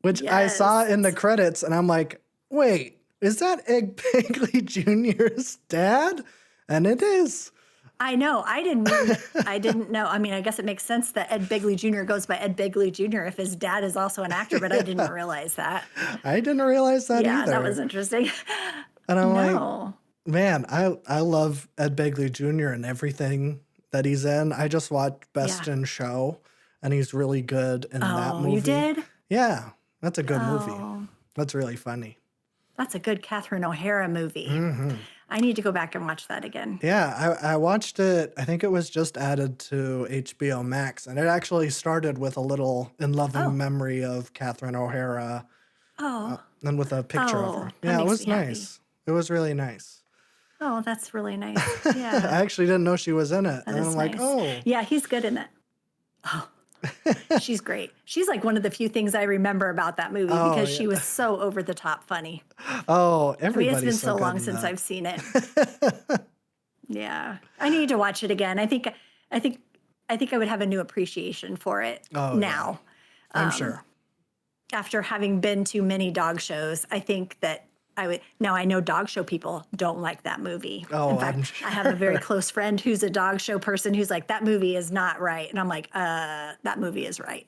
which I saw Yes. in the credits, and I'm like, wait, is that Ed Begley Jr.'s dad? And it is. I know. I didn't know. I mean, I guess it makes sense that Ed Begley Jr. goes by Ed Begley Jr. if his dad is also an actor, but I didn't realize that. I didn't realize that Yeah, either. that was interesting. And I'm like, No. man, I love Ed Begley Jr. and everything that he's in. I just watched Best Yeah. in Show, and he's really good in that Oh, movie. you did? Yeah, that's a good movie. Oh, That's really funny. that's a good Catherine O'Hara movie. Hmm. I need to go back and watch that again. Yeah, I watched it. I think it was just added to HBO Max, and it actually started with a little in loving Oh, memory of Catherine O'Hara, oh, and with a picture of her. oh, that Yeah, it makes was me happy. nice. It was really nice. Oh, that's really nice. I Yeah, actually didn't know she was in it, that and I'm is like, nice. oh. Yeah, he's good in that. Oh, she's great. She's like one of the few things I remember about that movie Oh because yeah. she was so over the top funny. Oh, I mean, it's everybody's been so so good long in since that. I've seen it. Yeah, I need to watch it again. I think, I think I would have a new appreciation for it Oh yeah, now. I'm Um, sure. After having been to many dog shows, I think that I would. Now I know dog show people don't like that movie. In Oh, I'm fact, I have a very sure. close friend who's a dog show person who's like, that movie is not right. And I'm like, that movie is right.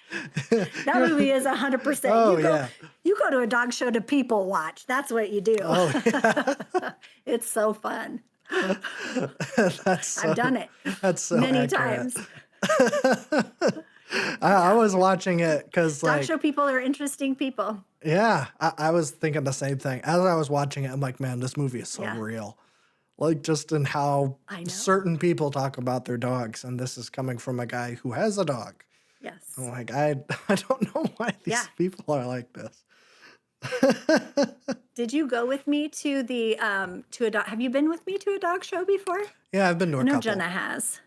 That You're- movie is 100%. oh yeah. You go to a dog show to people watch. That's what you do. Oh yeah. It's so fun. That's I've done it that's so many accurate. times. I was watching it because Dog like show people are interesting people. yeah, I was thinking the same thing as I was watching it. I'm like, man, this movie is so Yeah, real. Like just in how I know. certain people talk about their dogs, and this is coming from a guy who has a dog. Yes. I'm like, I I don't know why these Yeah. people are like this. Did you go with me to the to a dog? Have you been with me to a dog show before? Yeah, I've been to I a know couple. Jenna has.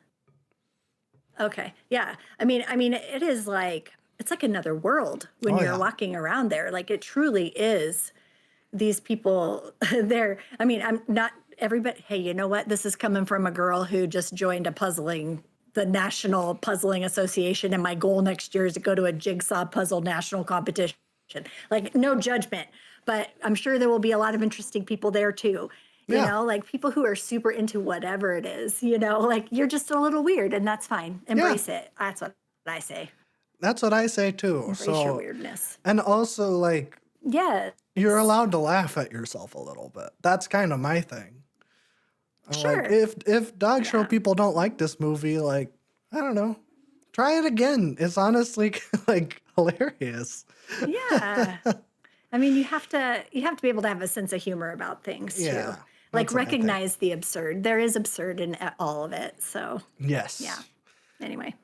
Okay. Yeah. I mean, it is like it's like another world when Oh you're yeah. walking around there. Like it truly is. These people, they're. I mean, I'm not everybody. Hey, you know what? This is coming from a girl who just joined the National Puzzling Association, and my goal next year is to go to a jigsaw puzzle national competition. Like no judgment, but I'm sure there will be a lot of interesting people there too. You Yeah. know, like people who are super into whatever it is, you know, like you're just a little weird and that's fine. Yeah. Embrace it. That's what I say. That's what I say too. Embrace your So weirdness. and also like Yes. you're allowed to laugh at yourself a little bit. That's kind of my thing. I'm like, Sure. if dog show Yeah. people don't like this movie, like, I don't know. Try it again. It's honestly like hilarious. Yeah. I mean, you have to be able to have a sense of humor about things too. Yeah. Like That's what I think. recognize the absurd. There is absurd in all of it. So, Yes. yeah. Anyway.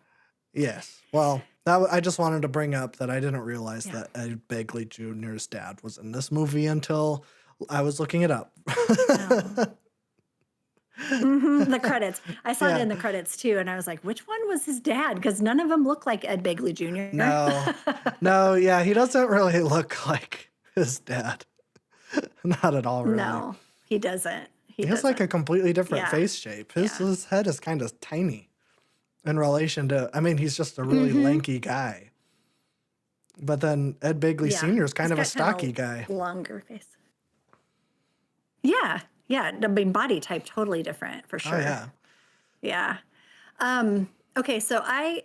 Yes. Well, I just wanted to bring up that I didn't realize Yeah. that Ed Begley Jr.'s dad was in this movie until I was looking it up. Oh. The credits. I saw it Yeah. in the credits too, and I was like, which one was his dad? Because none of them look like Ed Begley Jr. No. No, yeah, he doesn't really look like his dad. Not at all, really. No, he doesn't. He He has like a doesn't. completely different Yeah. face shape. Yeah. His head is kind of tiny in relation to, I mean, he's just a really lanky guy. But then Ed Begley Yeah. Sr. is kind He's of a got kind stocky guy. of longer face. Yeah. Yeah. I mean, body type totally different for Oh, sure. yeah. Yeah. Okay, so I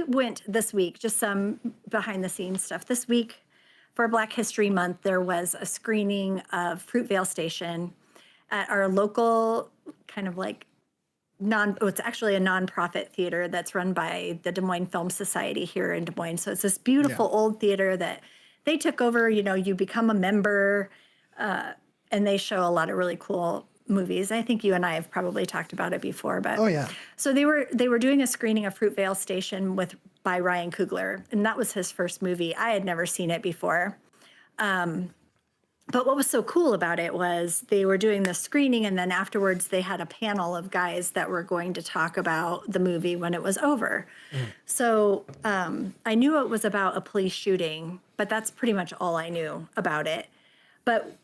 went this week, just some behind the scenes stuff. This week for Black History Month, there was a screening of Fruitvale Station at our local kind of like it's actually a nonprofit theater that's run by the Des Moines Film Society here in Des Moines. So it's this Yeah. beautiful old theater that they took over. You become a member, and they show a lot of really cool movies. I think you and I have probably talked about it before, but Oh, yeah. so they were doing a screening of Fruitvale Station by Ryan Coogler, and that was his first movie. I had never seen it before. But what was so cool about it was they were doing the screening, and then afterwards they had a panel of guys that were going to talk about the movie when it was over. So I knew it was about a police shooting, but that's pretty much all I knew about it. But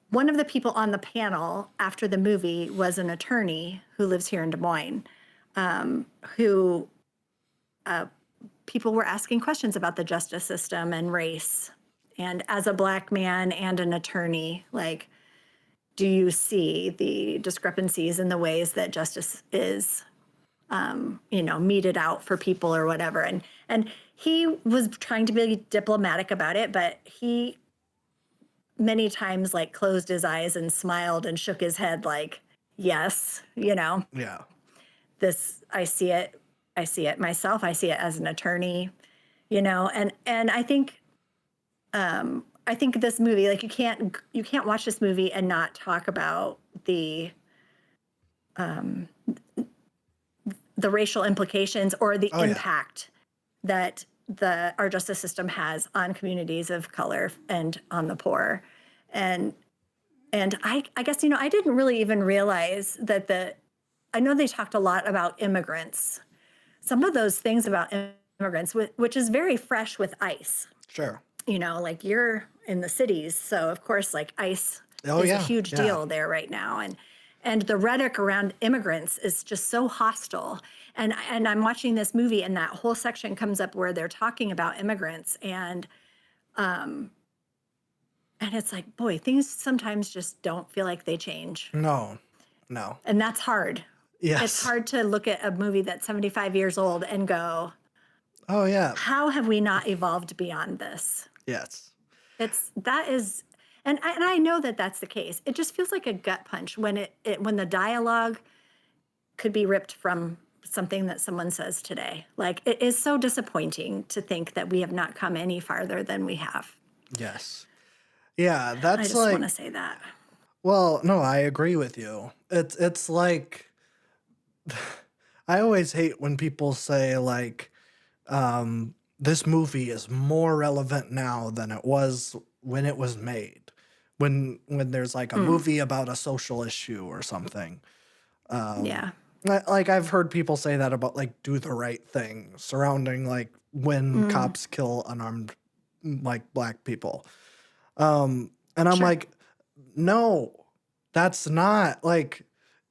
one of the people on the panel after the movie was an attorney who lives here in Des Moines, who people were asking questions about the justice system and race. And as a Black man and an attorney, like, do you see the discrepancies in the ways that justice is, meted out for people or whatever? And he was trying to be diplomatic about it, but he many times like closed his eyes and smiled and shook his head like, yes, Yeah. this, I see it myself. I see it as an attorney, and I think this movie, like, you can't watch this movie and not talk about the racial implications or the Oh, yeah. impact that our justice system has on communities of color and on the poor. And I guess, I didn't really even realize that I know they talked a lot about immigrants. Some of those things about immigrants, which is very fresh with ICE. Sure. Like, you're in the cities, so of course, like, ICE Oh, is a yeah. huge Yeah. deal there right now, and the rhetoric around immigrants is just so hostile. And I'm watching this movie, and that whole section comes up where they're talking about immigrants, and it's like, boy, things sometimes just don't feel like they change, No. and that's hard. Yes. It's hard to look at a movie that's 75 years old and go, Oh, yeah. how have we not evolved beyond this? Yes. And I know that that's the case. It just feels like a gut punch when when the dialogue could be ripped from something that someone says today. Like, it is so disappointing to think that we have not come any farther than we have. Yes. Yeah, I that's just like, want to say that. well, no, I agree with you. It's like, I always hate when people say like, this movie is more relevant now than it was when it was made. When there's like a movie about a social issue or something. Yeah. Like, I've heard people say that about like Do the Right Thing surrounding like when cops kill unarmed like Black people. And I'm Sure. like, no, that's not like,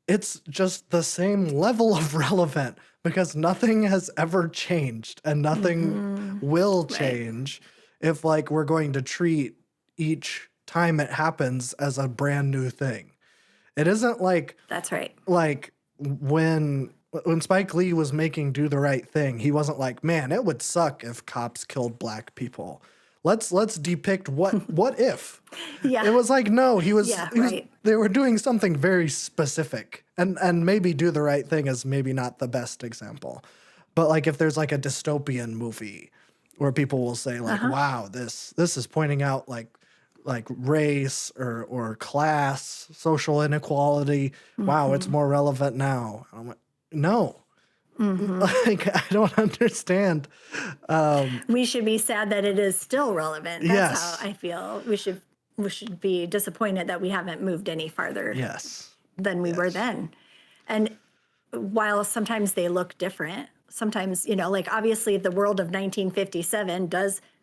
it's just the same level of relevant because nothing has ever changed and nothing will Right. change if like we're going to treat each time it happens as a brand new thing. It isn't like That's right. when Spike Lee was making Do the Right Thing, he wasn't like, man, it would suck if cops killed Black people. Let's depict what if. Yeah. It was like, no, Yeah, right. they were doing something very specific. And maybe Do the Right Thing is maybe not the best example. But like, if there's like a dystopian movie where people will say like, wow, this is pointing out like race or class, social inequality. Wow, it's more relevant now. And I'm like, no. Like, I don't understand. We should be sad that it is still relevant. That's Yes. how I feel. We should be disappointed that we haven't moved any farther Yes. than we were then. And while sometimes they look different, sometimes, like, obviously the world of 1957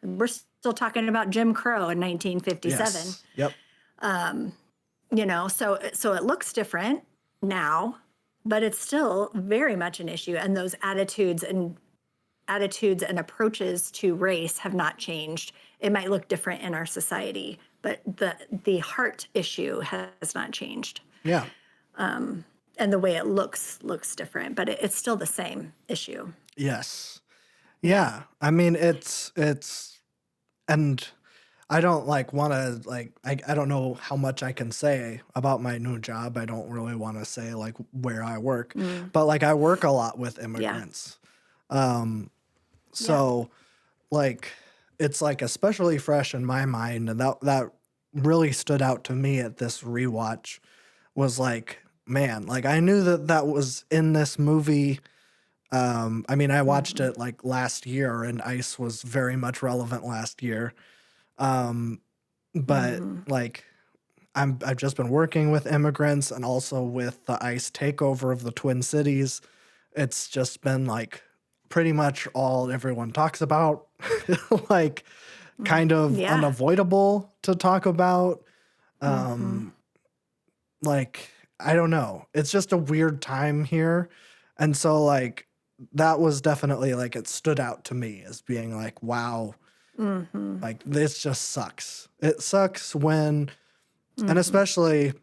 we're still talking about Jim Crow in 1957. Yes. Yep. So it looks different now, but it's still very much an issue. And those attitudes and attitudes and approaches to race have not changed. It might look different in our society, but the heart issue has not changed. Yeah. And the way it looks different, but it's still the same issue. Yes. Yeah. I mean, and I don't like want to like I don't know how much I can say about my new job. I don't really want to say like where I work, but like I work a lot with Yeah. immigrants. Yeah. So like it's like especially fresh in my mind, and that really stood out to me at this rewatch was like, man, like I knew that was in this movie. I mean, I watched Hmm. it like last year, and ICE was very much relevant last year. Um, but Hmm. like I've just been working with immigrants and also with the ICE takeover of the Twin Cities. It's just been like pretty much all everyone talks about, like kind of Yeah. unavoidable to talk about. Hmm. Um, like I don't know. It's just a weird time here. And so like that was definitely like it stood out to me as being like, wow, Hmm. like this just sucks. It sucks when and Hmm. especially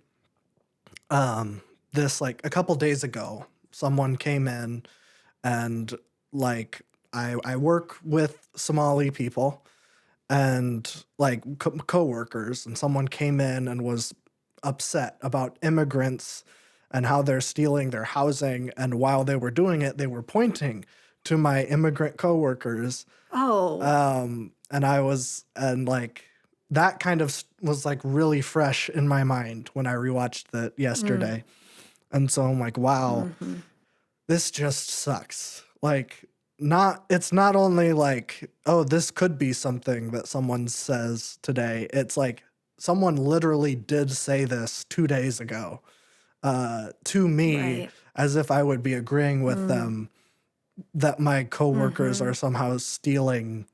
this like a couple days ago, someone came in and like I work with Somali people and like coworkers, and someone came in and was upset about immigrants and how they're stealing their housing. And while they were doing it, they were pointing to my immigrant coworkers. Oh. And I was, and like, that kind of was like really fresh in my mind when I rewatched it Mm. yesterday. And so I'm like, wow, Hmm. this just sucks. Like, it's not only like, oh, this could be something that someone says today. It's like someone literally did say this 2 days ago to me, Right. as if I would be agreeing with Mm. them that my coworkers Hmm. are somehow stealing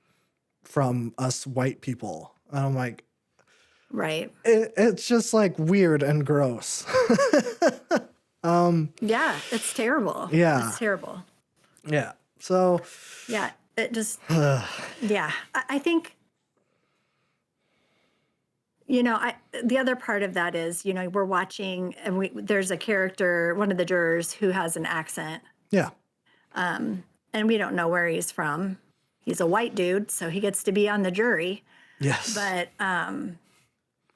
from us white people. And I'm like, Right. it's just like weird and gross. um, Yeah. It's terrible. yeah, It's terrible. yeah. So, Yeah. It just, yeah. I think, the other part of that is, we're watching and there's a character, one of the jurors who has an accent, yeah, and we don't know where he's from. He's a white dude, so he gets to be on the jury. yes, But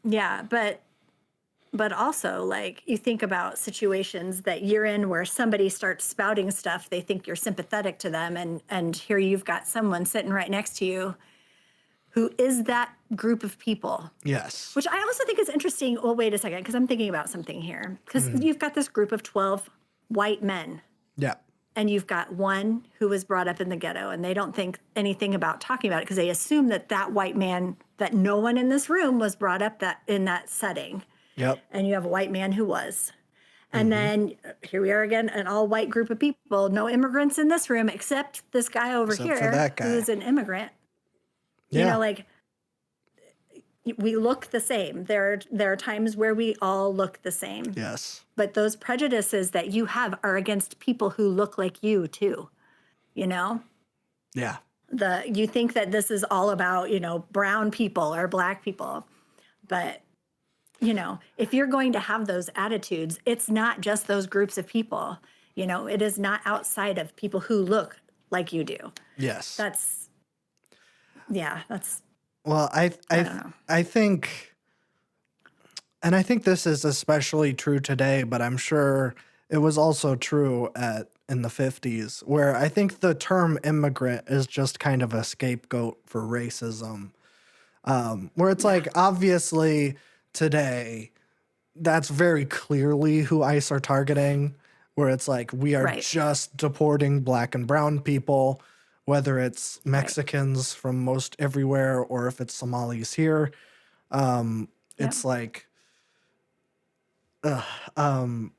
yeah, but also like you think about situations that you're in where somebody starts spouting stuff, they think you're sympathetic to them, and here you've got someone sitting right next to you who is that group of people. yes, Which I also think is interesting. Well, wait a second, because I'm thinking about something here. Because mhm, you've got this group of 12 white men, yeah, and you've got one who was brought up in the ghetto, and they don't think anything about talking about it because they assume that white man, that no one in this room was brought up that in that setting. yep, And you have a white man who was. And hmm then here we are again, an all white group of people, no immigrants in this room except this guy over except for here that guy. who's an immigrant. Yeah, Like we look the same. There are times where we all look the same, yes, but those prejudices that you have are against people who look like you too. You know, yeah, you think that this is all about brown people or black people, but if you're going to have those attitudes, it's not just those groups of people. It is not outside of people who look like you do. yes. That's yeah. That's Well, I don't know. I think, and I think this is especially true today, but I'm sure it was also true in the 50s, where I think the term immigrant is just kind of a scapegoat for racism. Where it's Yeah. like, obviously, today, that's very clearly who ICE are targeting, where it's like, we are Right. just deporting black and brown people, whether it's Right. Mexicans from most everywhere or if it's Somalis here. Um, Yep. it's like, um,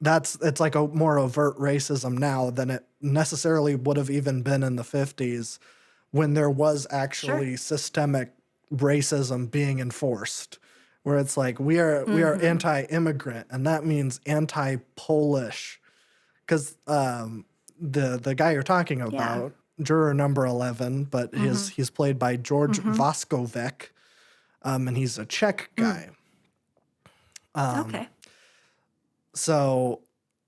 it's like a more overt racism now than it necessarily would have even been in the 50s when there was Sure. actually systemic racism being enforced, where it's like we are Mm-hmm. anti-immigrant, and that means anti-Polish, because the guy you're talking Yeah. about, juror number 11, but he's played by George Voskovec, and he's a Czech guy. Okay. So,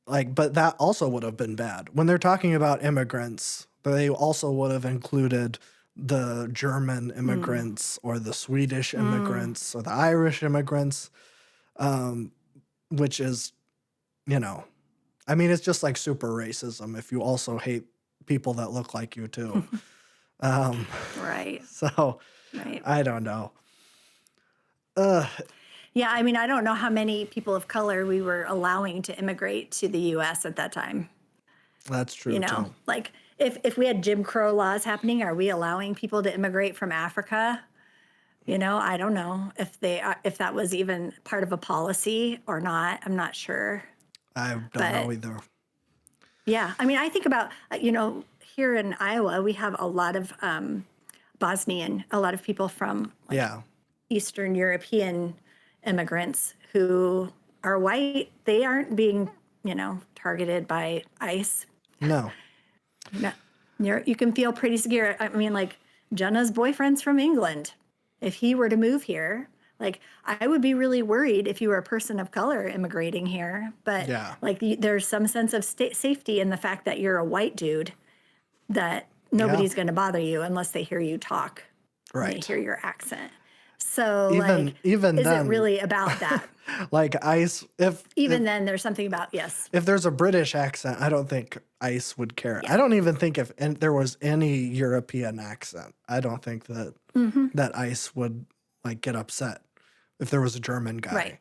like, but that also would have been bad. When they're talking about immigrants, they also would have included the German immigrants or the Swedish immigrants or the Irish immigrants, which is, you know, I mean, it's just like super racism if you also hate people that look like you too. Right. So Right. I don't know. Yeah, I mean, I don't know how many people of color we were allowing to immigrate to the U.S. at that time. That's true You know, too. like if we had Jim Crow laws happening, are we allowing people to immigrate from Africa? You know, I don't know if that was even part of a policy or not. I'm not sure. I don't But know either. yeah, I mean, I think about you know, here in Iowa, we have a lot of Bosnian, a lot of people from like Yeah. Eastern European immigrants who are white. They aren't being, you know, targeted by ICE. No. No, you can feel pretty secure. I mean, like Jenna's boyfriend's from England. If he were to move here, like I would be really worried if you were a person of color immigrating here. But Yeah. like there's some sense of safety in the fact that you're a white dude, that Yeah. nobody's going to bother you unless they hear you talk, and they Right. hear your accent. So like, Even is it then, really about that? like ICE, Even then, there's something about yes, if there's a British accent, I don't think ICE would care. I yeah, don't even think if there was any European accent, I don't think that that ICE would like get upset if there was a German guy right,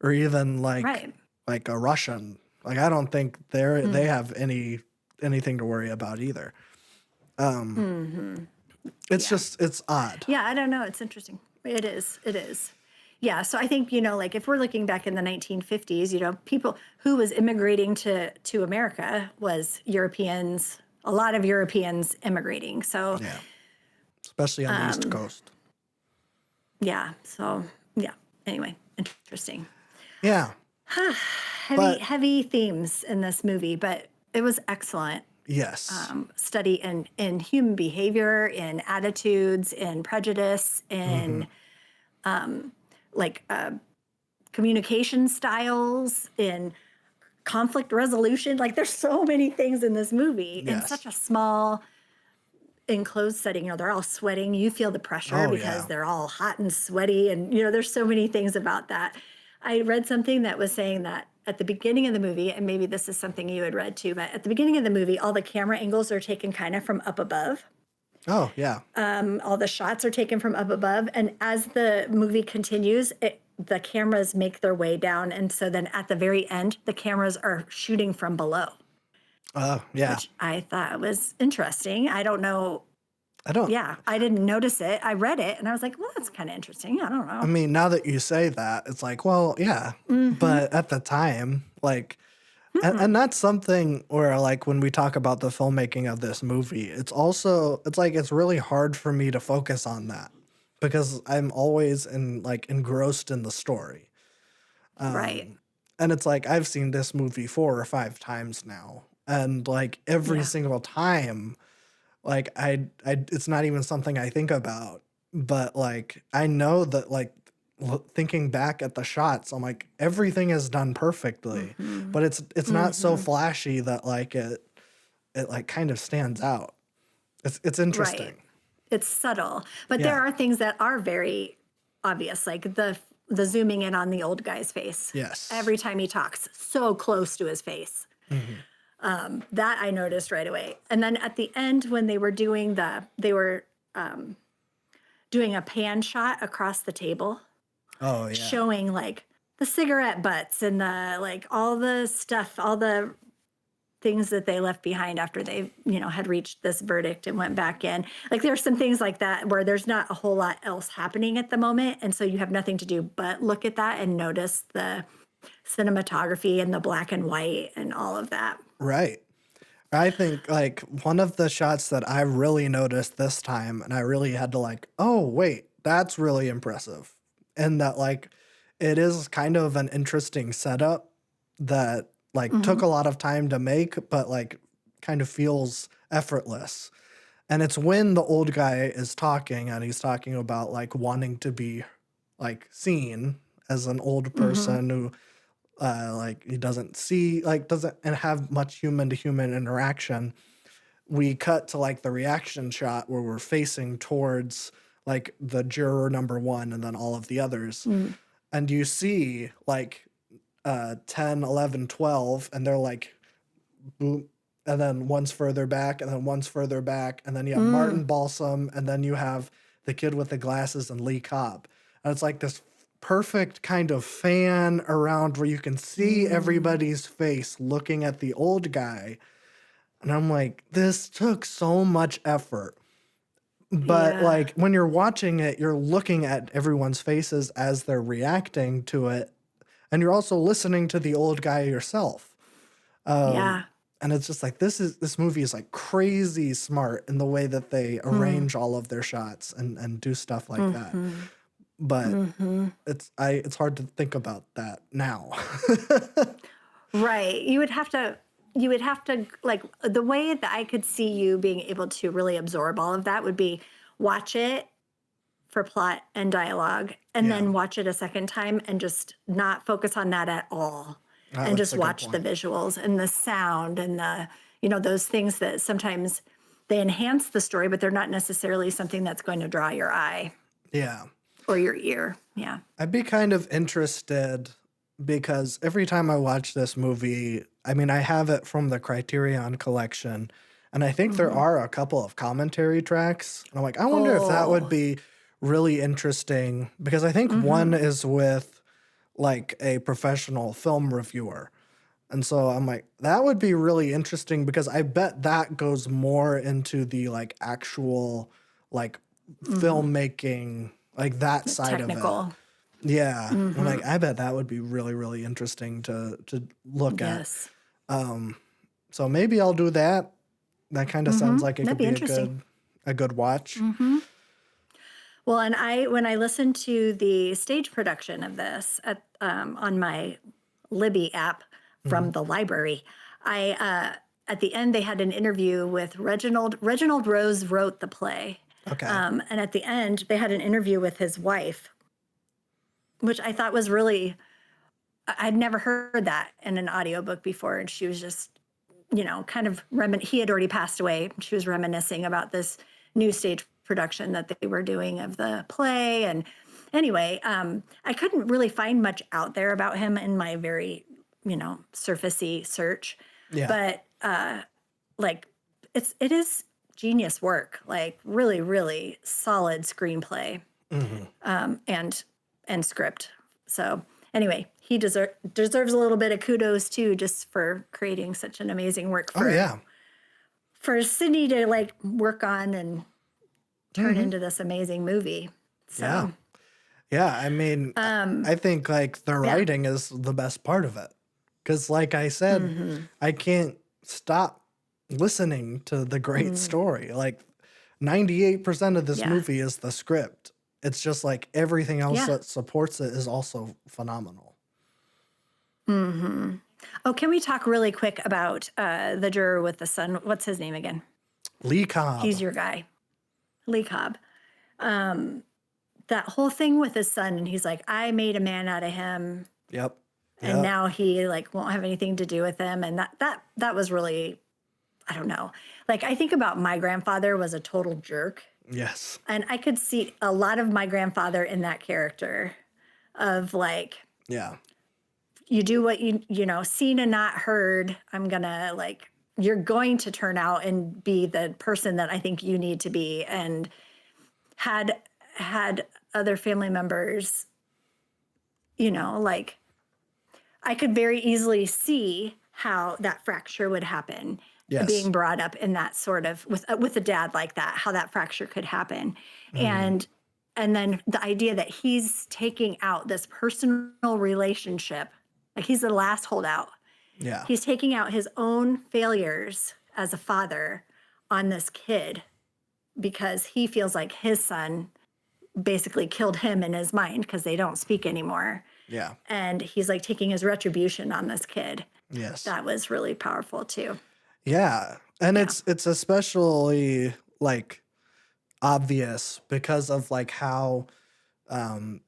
or even right. like a Russian. Like I don't think they have anything to worry about either. It's Yeah. just it's odd. Yeah, I don't know. It's interesting. It is. It is. Yeah. So I think, you know, like if we're looking back in the 1950s, you know, people who was immigrating to America was Europeans, a lot of Europeans immigrating. So Yeah, especially on the East Coast. yeah. So yeah. Anyway, interesting. Yeah, Heavy, but heavy themes in this movie, but it was excellent. yes, Study in human behavior, in attitudes, in prejudice, in like communication styles, in conflict resolution. Like there's so many things in this movie in such yes. a small enclosed setting. You know, they're all sweating. You feel the pressure Oh because yeah. they're all hot and sweaty. And, you know, there's so many things about that. I read something that was saying that at the beginning of the movie, and maybe this is something you had read too, but at the beginning of the movie, all the camera angles are taken kind of from up above. Oh yeah. All the shots are taken from up above. And as the movie continues, the cameras make their way down. And so then at the very end, the cameras are shooting from below, Yeah. which I thought was interesting. I don't know. I don't. Yeah, I didn't notice it. I read it and I was like, well, that's kind of interesting. I don't I know. mean, now that you say that, it's like, well, yeah. But at the time, like, and that's something where, like, when we talk about the filmmaking of this movie, it's like it's really hard for me to focus on that because I'm always engrossed in the story. Right. And it's like I've seen this movie 4 or 5 times now, and like every Yeah. single time, like it's not even something I think about, but like I know that like thinking back at the shots, I'm like everything is done perfectly, but it's not so flashy that like it like kind of stands out. It's Right. interesting. It's subtle, but there Yeah. are things that are very obvious, like the zooming in on the old guy's face Yes. every time he talks, so close to his face. That I noticed right away. And then at the end, when they were doing doing a pan shot across the table, Oh yeah. showing like the cigarette butts and the like all the stuff, all the things that they left behind after they, you know, had reached this verdict and went back in. Like there's some things like that where there's not a whole lot else happening at the moment. And so you have nothing to do but look at that and notice the cinematography and the black and white and all of that. Right. I think like one of the shots that I really noticed this time, and I really had to like, oh wait, that's really impressive, and that like it is kind of an interesting setup that like took Hmm. a lot of time to make, but like kind of feels effortless. And it's when the old guy is talking and he's talking about like wanting to be like seen as an old Mm-hmm. person who like he doesn't see like doesn't and have much human to human interaction. We cut to like the reaction shot where we're facing towards like the juror number one and then all of the others. Mm. And you see like 10, 11, 12, and they're like boom, and then one's further back, and then one's further back, and then you have Mm. Martin Balsam, and then you have the kid with the glasses and Lee Cobb. And it's like this perfect kind of fan around where you can see Mm. everybody's face looking at the old guy. And I'm like, this took so much effort. But Yeah. like when you're watching it, you're looking at everyone's faces as they're reacting to it. And you're also listening to the old guy yourself. Um, Yeah. and it's just like this movie is like crazy smart in the way that they Mm. arrange all of their shots and do stuff like that. Mm-hmm. But Mm-hmm. it's hard to think about that now. Right. You would have to like the way that I could see you being able to really absorb all of that would be watch it for plot and dialogue and Yeah, then watch it a second time and just not focus on that at all and that's just a good watch the point. visuals and the sound and the those things that sometimes they enhance the story but they're not necessarily something that's going to draw your eye Yeah. or your ear. Yeah. I'd be kind of interested because every time I watch this movie, I mean, I have it from the Criterion collection, and I think there Hmm. are a couple of commentary tracks. And I'm like, I wonder if that would Oh. be really interesting because I think one Mm-hmm. is with like a professional film reviewer. And so I'm like, that would be really interesting because I bet that goes more into the like actual like Mm-hmm. filmmaking, like that The side of it. technical. Yeah, I'm Mm-hmm. like, I bet that would be really, really interesting to look at. Yes. Um, so maybe I'll do that. That kind of Mm-hmm. sounds like it That'd could be be interesting. a good watch. Mm-hmm. Well, and when I listened to the stage production of this on my Libby app Hmm. from the library, I at the end they had an interview with Reginald. Reginald Rose wrote the play, Okay. and at the end they had an interview with his wife, which I thought was really. I'd never heard that in an audiobook before, and she was just kind of he had already passed away. She was reminiscing about this new stage production that they were doing of the play. And anyway, I couldn't really find much out there about him in my very, surfacey search. Yeah. But like it is genius work, like really, really solid screenplay Hmm. and script. So anyway, he deserves a little bit of kudos too, just for creating such an amazing work Oh yeah. for Sydney to like work on and turn Hmm. into this amazing movie. Yeah. So Yeah. I mean, I think like the yeah. writing is the best part of it. Because, like I said, Mm-hmm. I can't stop listening to the great Mm, story. Like 98% of this yeah. movie is the script. It's just like everything else Yeah. that supports it is also phenomenal. Mm-hmm. Oh, can we talk really quick about the juror with the son? What's his name again? Lee He's Cobb. your guy, Lee Cobb. Um, that whole thing with his son, and he's like, I made a man out of him, Yep. and Yep. now he like won't have anything to do with him. And that was really, I don't know. Like I think about my grandfather was a total jerk. Yes. And I could see a lot of my grandfather in that character of like, Yeah. you do what seen and not heard. You're going to turn out and be the person that I think you need to be. And had other family members, like I could very easily see how that fracture would happen Yes. being brought up in that sort of with a dad like that, how that fracture could happen. Hmm. And then the idea that he's taking out this personal relationship, like he's the last holdout. Yeah. He's taking out his own failures as a father on this kid because he feels like his son basically killed him in his mind because they don't speak anymore. Yeah. And he's like taking his retribution on this kid. Yes. That was really powerful too. Yeah. And Yeah. it's especially like obvious because of like how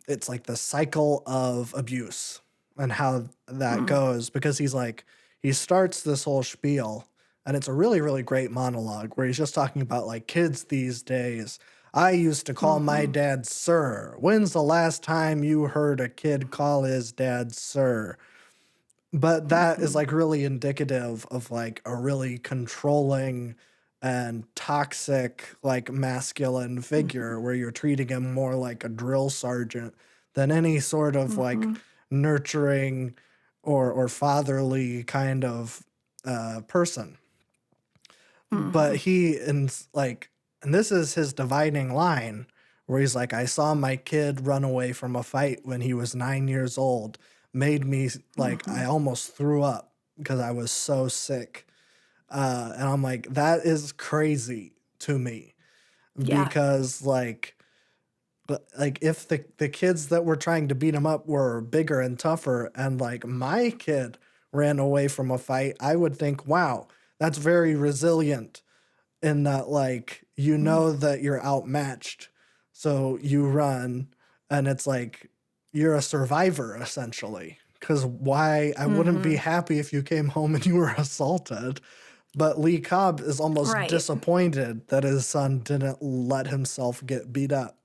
it's like the cycle of abuse and how that goes, because he starts this whole spiel, and it's a really, really great monologue where he's just talking about like kids these days. I used to call my dad sir. When's the last time you heard a kid call his dad sir? But that is like really indicative of like a really controlling and toxic like masculine figure where you're treating him more like a drill sergeant than any sort of like nurturing or fatherly kind of person. But and this is his dividing line where he's like, I saw my kid run away from a fight when he was 9 years old, made me like, I almost threw up because I was so sick. And I'm like, that is crazy to me Yeah. because like if the kids that were trying to beat him up were bigger and tougher and like my kid ran away from a fight, I would think, wow, that's very resilient in that like you know that you're outmatched. So you run and it's like you're a survivor essentially. Cause why I wouldn't be happy if you came home and you were assaulted. But Lee Cobb is almost Right. disappointed that his son didn't let himself get beat up.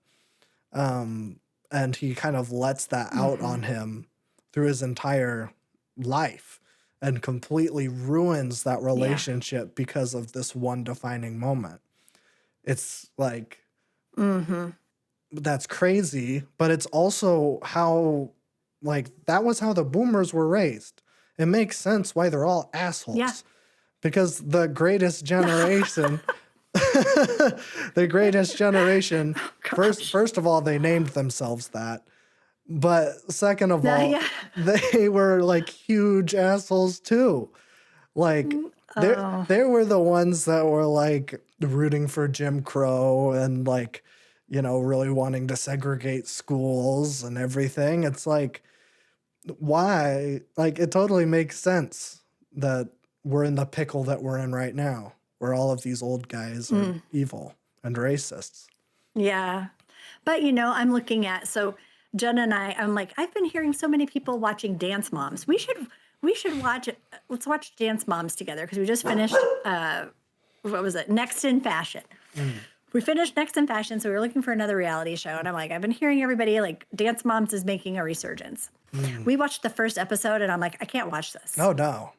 And he kind of lets that out on him through his entire life and completely ruins that relationship because of this one defining moment. It's like, that's crazy, but it's also how, like, that was how the boomers were raised. It makes sense why they're all assholes. Yeah. Because the greatest generation, the greatest generation, first of all, they named themselves that. But second of all, Yeah. they were like huge assholes too. Like they were the ones that were like rooting for Jim Crow and like, you know, really wanting to segregate schools and everything. It's like, why? Like it totally makes sense that we're in the pickle that we're in right now, where all of these old guys are evil and racists. Yeah. But you know, I'm looking at so Jen and I'm like, I've been hearing so many people watching Dance Moms. We should watch let's watch Dance Moms together because we just finished what was it? Next in Fashion. We finished Next in Fashion, so we were looking for another reality show. And I'm like, I've been hearing everybody like Dance Moms is making a resurgence. We watched the first episode and I'm like, I can't watch this. Oh no.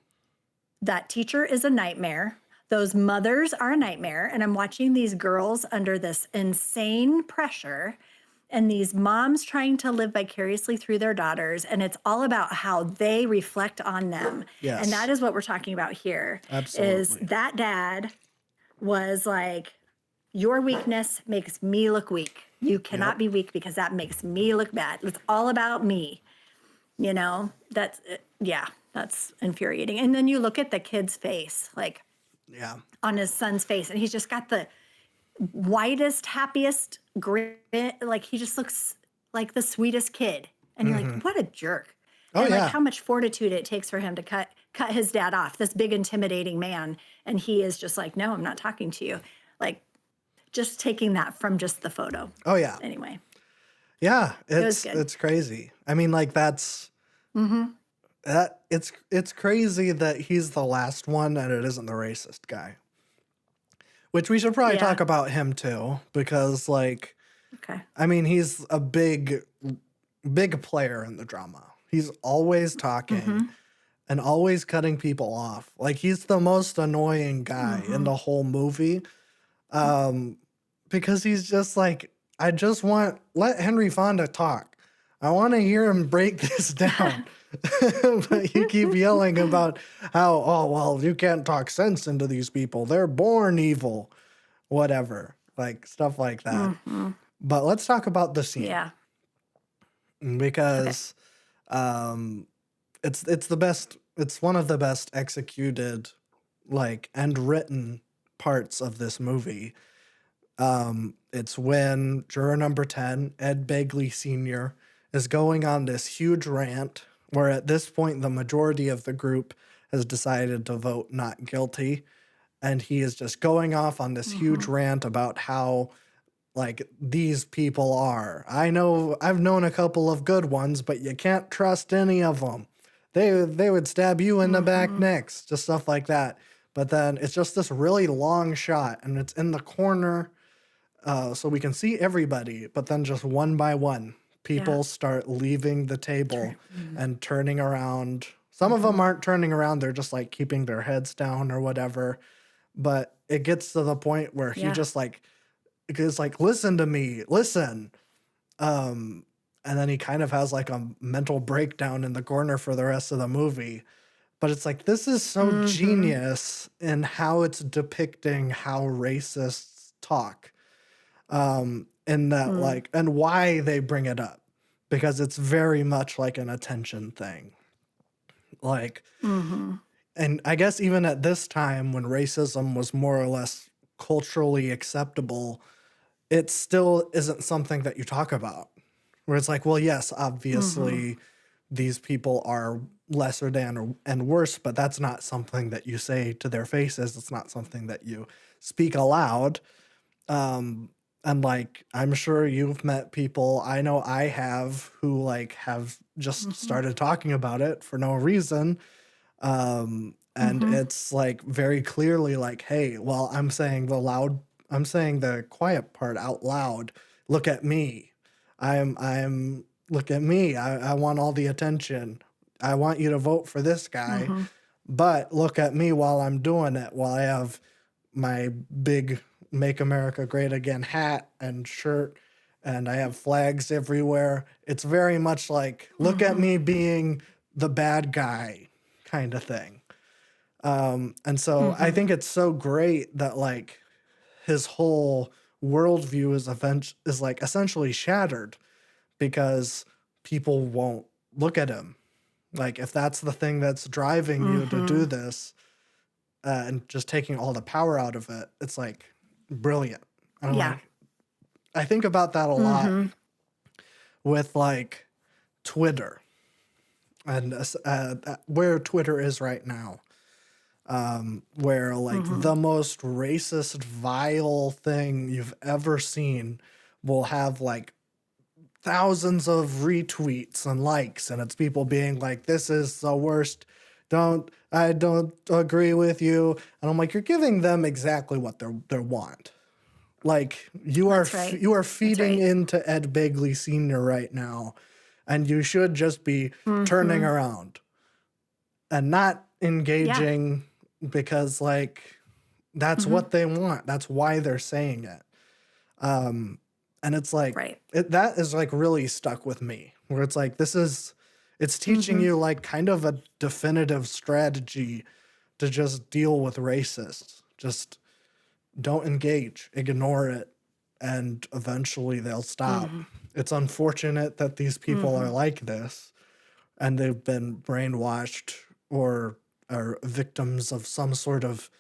That teacher is a nightmare. Those mothers are a nightmare. And I'm watching these girls under this insane pressure and these moms trying to live vicariously through their daughters. And it's all about how they reflect on them. Yes. And that is what we're talking about here. Absolutely. Is that dad was like, your weakness makes me look weak. You cannot be weak because that makes me look bad. It's all about me. You know, that's infuriating. And then you look at the kid's face, like Yeah. on his son's face, and he's just got the whitest, happiest grin. Like he just looks like the sweetest kid. And you're like, what a jerk. Oh, And yeah. like how much fortitude it takes for him to cut his dad off, this big intimidating man. And he is just like, no, I'm not talking to you. Like just taking that from just the photo. Oh yeah. Anyway. Yeah. was good. It's crazy. I mean, like that's it's crazy that he's the last one and it isn't the racist guy. Which we should probably Yeah. talk about him too, because like Okay. I mean, he's a big player in the drama. He's always talking and always cutting people off. Like he's the most annoying guy in the whole movie. Because he's just like, let Henry Fonda talk. I want to hear him break this down. But you keep yelling about how, oh, well, you can't talk sense into these people. They're born evil. Whatever. Like stuff like that. But let's talk about the scene. Yeah. Because it's the best, it's one of the best executed like and written parts of this movie. It's when juror number 10, Ed Begley Sr., is going on this huge rant where at this point the majority of the group has decided to vote not guilty. and he is just going off on this huge rant about how like these people are. I've known a couple of good ones, but you can't trust any of them. They would stab you in the back next, just stuff like that. But then it's just this really long shot, and it's in the corner, so we can see everybody. But then just one by one, people start leaving the table and turning around. Some of them aren't turning around; they're just like keeping their heads down or whatever. But it gets to the point where he just like is like, listen to me, listen. And then he kind of has like a mental breakdown in the corner for the rest of the movie. But it's like, this is so genius in how it's depicting how racists talk. In that, like, and why they bring it up. Because it's very much like an attention thing. Like, and I guess even at this time when racism was more or less culturally acceptable, it still isn't something that you talk about. Where it's like, well, yes, obviously these people are lesser than and worse, but that's not something that you say to their faces. It's not something that you speak aloud. And like, I'm sure you've met people, I know I have, who like have just started talking about it for no reason. And it's like very clearly like, hey, well, I'm saying the quiet part out loud. Look at me. Look at me. I want all the attention. I want you to vote for this guy, but look at me while I'm doing it, while I have my big Make America Great Again hat and shirt, and I have flags everywhere. It's very much like, look at me being the bad guy kind of thing. And so I think it's so great that like his whole worldview is like essentially shattered because people won't look at him. Like if that's the thing that's driving you to do this, and just taking all the power out of it, it's like brilliant. And I'm like, I think about that a lot with like Twitter and where Twitter is right now. Where like the most racist, vile thing you've ever seen will have like thousands of retweets and likes, and it's people being like, this is the worst. I don't agree with you. And I'm like, you're giving them exactly what they want. Like you are feeding into Ed Begley Sr. right now, and you should just be turning around and not engaging because like that's what they want. That's why they're saying it. And it's like that is like really stuck with me, where it's like it's teaching you like kind of a definitive strategy to just deal with racists. Just don't engage, ignore it, and eventually they'll stop. It's unfortunate that these people are like this and they've been brainwashed or are victims of some sort of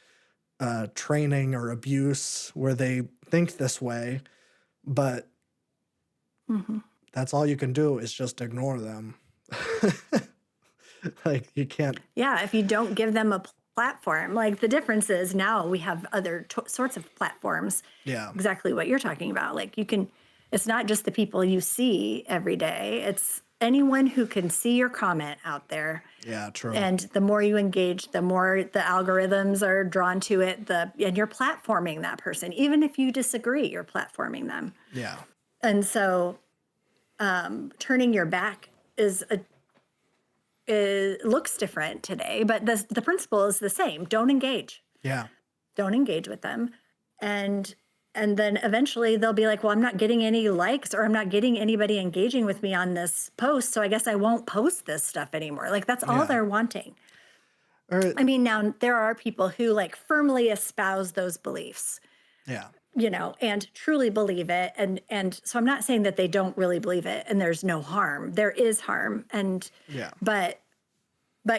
training or abuse where they think this way. But that's all you can do is just ignore them. Like you can't. Yeah, if you don't give them a platform, like the difference is now we have other sorts of platforms. Yeah. Exactly what you're talking about. Like it's not just the people you see every day. It's anyone who can see your comment out there. Yeah, true. And the more you engage, the more the algorithms are drawn to it. And you're platforming that person, even if you disagree. You're platforming them. Yeah. And so, turning your back looks different today, but the principle is the same. Don't engage. Yeah. Don't engage with them, and then eventually they'll be like, well, I'm not getting any likes, or I'm not getting anybody engaging with me on this post, so I guess I won't post this stuff anymore. Like that's all they're wanting. I mean, now there are people who like firmly espouse those beliefs. Yeah. You know, and truly believe it. And so I'm not saying that they don't really believe it and there's no harm. There is harm. And but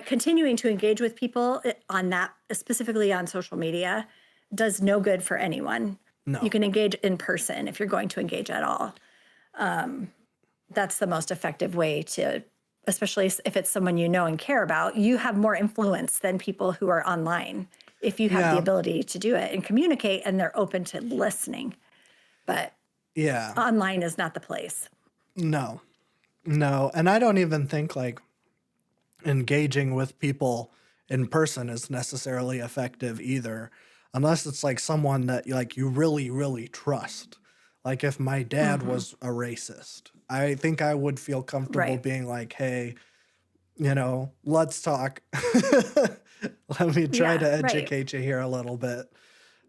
continuing to engage with people on that, specifically on social media, does no good for anyone. No. You can engage in person if you're going to engage at all. That's the most effective way to, especially if it's someone you know and care about. You have more influence than people who are online. if you have the Yeah. ability to do it and communicate and they're open to listening. But Yeah. online is not the place. No. No. And I don't even think like engaging with people in person is necessarily effective either, unless it's like someone that like you really, really trust. Like if my dad Hmm. was a racist, I think I would feel comfortable Right. being like, hey, let's talk. Let me try Yeah. to Right. educate you here a little bit.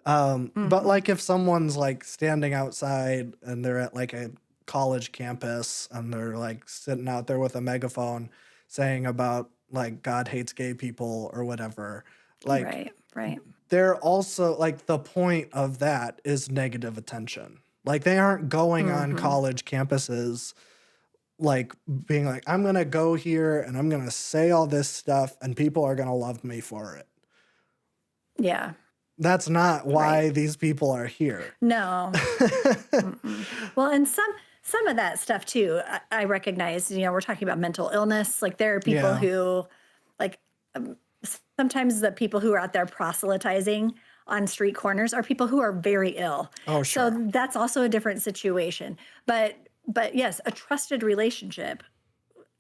But Hmm. like if someone's like standing outside and they're at like a college campus and they're like sitting out there with a megaphone saying about like God hates gay people or whatever, like Right. Right. they're also like the point of that is negative attention. Like they aren't going on Hmm. college campuses like being like, I'm gonna go here and I'm gonna say all this stuff and people are gonna love me for it. Yeah. That's not Right. why these people are here. No. Mm-mm. Well, and some of that stuff too, I recognize, we're talking about mental illness. Like there are people Yeah. who like sometimes the people who are out there proselytizing on street corners are people who are very ill. Oh, So sure. that's also a different situation. But yes, a trusted relationship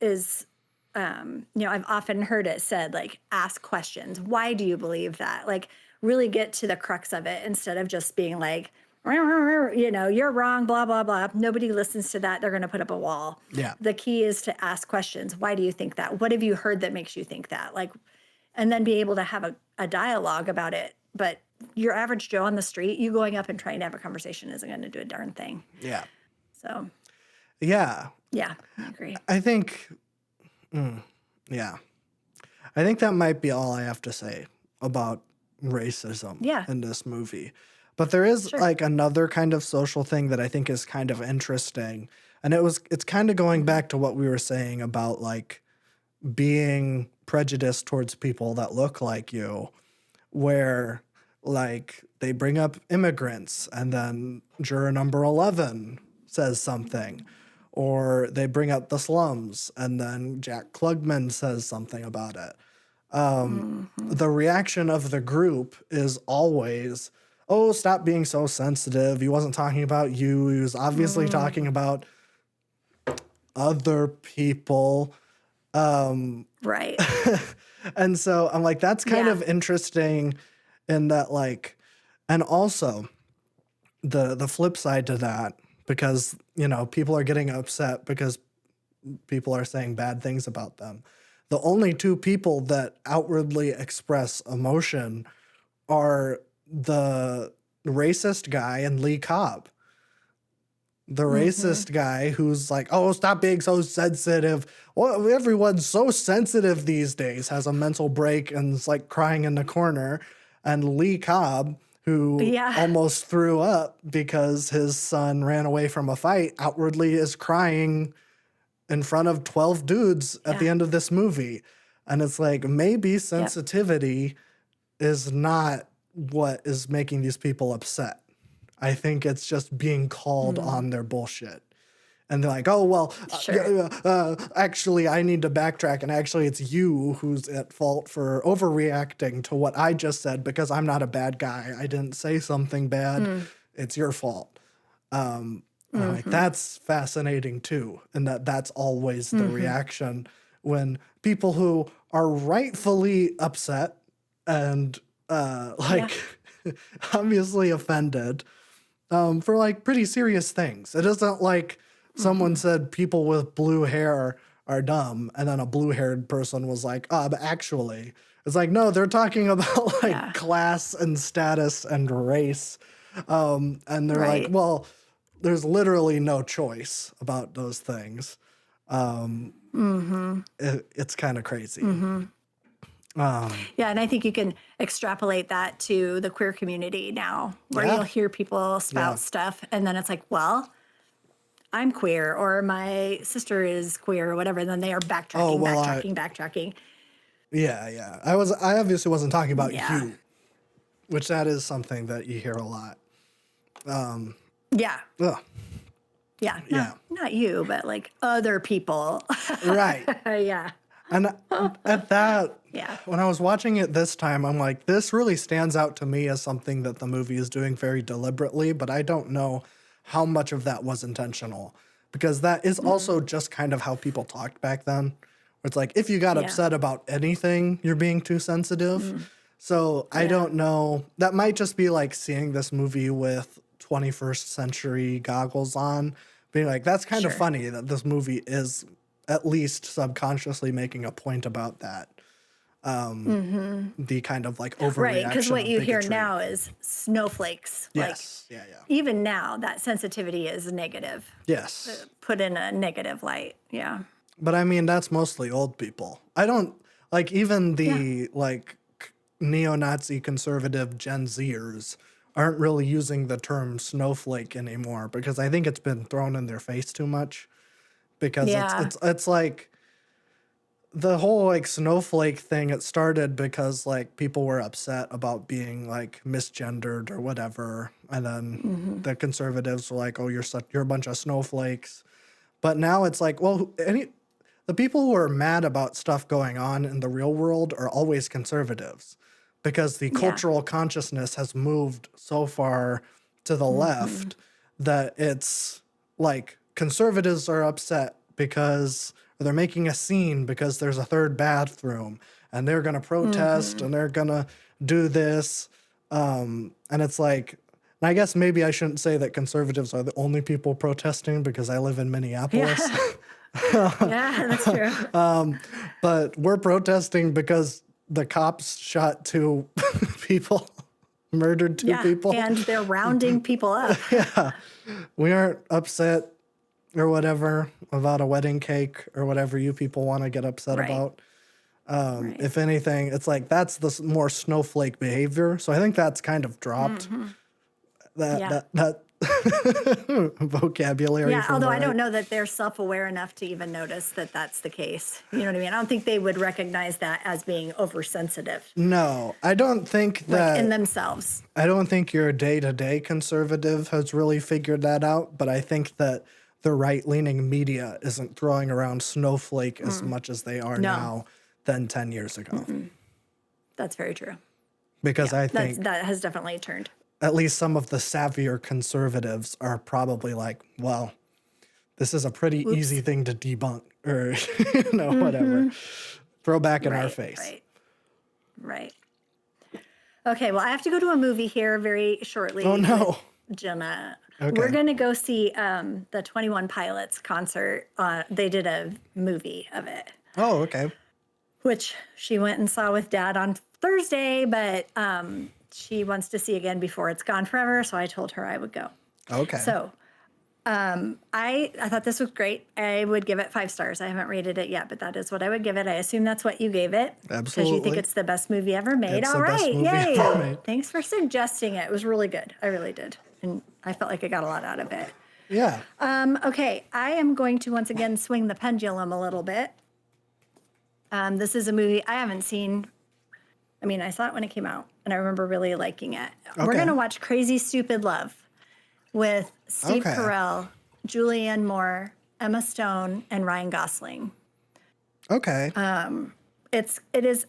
is I've often heard it said like ask questions. Why do you believe that? Like really get to the crux of it instead of just being like you're wrong, blah blah blah. Nobody listens to that. They're going to put up a wall. Yeah. The key is to ask questions. Why do you think that? What have you heard that makes you think that? Like, and then be able to have a dialogue about it. But your average Joe on the street, you going up and trying to have a conversation isn't going to do a darn thing. Yeah. So Yeah. yeah, I agree. I think, yeah. I think that might be all I have to say about racism Yeah, in this movie. But there is sure. like another kind of social thing that I think is kind of interesting. And it's kind of going Mhm. back to what we were saying about like being prejudiced towards people that look like you, where like they bring up immigrants and then juror number 11 says something, or they bring up the slums and then Jack Klugman says something about it. Mhm. The reaction of the group is always, oh, stop being so sensitive. He wasn't talking about you. He was obviously talking Mhm. about other people. Um, Right. and so I'm like, that's kind Yeah. of interesting in that, like, and also the flip side to that, because, people are getting upset because people are saying bad things about them. The only two people that outwardly express emotion are the racist guy and Lee Cobb. The Mhm. racist guy who's like, oh, stop being so sensitive. Well, everyone's so sensitive these days, has a mental break and is like crying in the corner. And Lee Cobb, who Yeah. almost threw up because his son ran away from a fight, outwardly is crying in front of 12 dudes at the Yeah. end of this movie. And it's like, maybe Yep. sensitivity is not what is making these people upset. I think it's just being called Mm. on their bullshit. And they're like, oh, well, Sure. actually, I need to backtrack. And actually, it's you who's at fault for overreacting to what I just said because I'm not a bad guy. I didn't say something bad. Mm. It's your fault. And I'm like, Mhm. that's fascinating too. And that's always the Mhm. reaction when people who are rightfully upset and Yeah. like obviously offended for like pretty serious things. It isn't like someone Mhm. said people with blue hair are dumb, and then a blue haired person was like, but actually, it's like, no, they're talking about like Yeah. class and status and race. And they're like, Right. well, there's literally no choice about those things. Mhm. It's kind of crazy. Mhm. Um, Yeah, and I think you can extrapolate that to the queer community now, where yeah, you'll hear people yeah. spout stuff, and then it's like, well, I'm queer, or my sister is queer, or whatever. And then they are Oh, backtracking, well, I, backtracking, backtracking. yeah, yeah. I obviously wasn't talking about Yeah. you, which that is something that you hear a lot. Um, Yeah. ugh, Yeah. yeah, Not you, but like other people. right. Yeah. And at that, Yeah. when I was watching it this time, I'm like, this really stands out to me as something that the movie is doing very deliberately, but I don't know how much of that was intentional. Because that is also just kind of how people talked back then. Where it's like, if you got Yeah. upset about anything, you're being too sensitive. So I don't know. That might just be like seeing this movie with 21st century goggles on, being like, that's kind of Sure. funny that this movie is at least subconsciously making a point about that. The kind of like overreaction. Right, because what of you hear bigotry. now is snowflakes. Like, Yes. Yeah. even now, that sensitivity is negative, Yes. put in a negative light. Yeah. But I mean, that's mostly old people. I don't like even the like neo-Nazi conservative Gen Zers aren't really using the term snowflake anymore because I think it's been thrown in their face too much. Because Yeah. it's like the whole like snowflake thing, it started because like people were upset about being like misgendered or whatever. And then the conservatives were like, oh, you're a bunch of snowflakes. But now it's like, well, the people who are mad about stuff going on in the real world are always conservatives because the Yeah. cultural consciousness has moved so far to the left that it's like conservatives are upset because they're making a scene because there's a third bathroom and they're going to protest and they're going to do this. And it's like, and I guess maybe I shouldn't say that conservatives are the only people protesting because I live in Minneapolis. Yeah, that's true. But we're protesting because the cops shot two people, murdered two Yeah. people. And they're rounding people up. We aren't upset or whatever about a wedding cake or whatever you people want to get upset Right. about. Right. If anything, it's like that's the more snowflake behavior. So I think that's kind of dropped Yeah. that vocabulary. Yeah, from although the I don't right. know that they're self-aware enough to even notice that that's the case. You know what I mean? I don't think they would recognize that as being oversensitive, No, I don't think like that. in themselves. I don't think your day-to-day conservative has really figured that out, but I think that the right-leaning media isn't throwing around snowflake as much as they are No. now than 10 years ago. That's very true. Because I think That has definitely turned. at least some of the savvier conservatives are probably like, well, this is a pretty easy thing to debunk or, whatever. Throw back in our face. Right. Okay, well, I have to go to a movie here very shortly. Oh, no. with Jenna. Okay. We're going to go see the 21 Pilots concert. They did a movie of it, Oh, okay. which she went and saw with Dad on Thursday, but she wants to see again before it's gone forever. So I told her I would go. Okay. So I thought this was great. I would give it 5 stars. I haven't rated it yet, but that is what I would give it. I assume that's what you gave it. Because you think Absolutely. it's the best movie ever made. It's All the best right. movie Yay. ever made. Thanks for suggesting it. It was really good. I really did. And I felt like I got a lot out of it. Yeah. Okay. I am going to once again swing the pendulum a little bit. This is a movie I haven't seen. I mean, I saw it when it came out, and I remember really liking it. We're Okay. going to watch Crazy Stupid Love with Steve Okay. Carell, Julianne Moore, Emma Stone, and Ryan Gosling. Okay. It is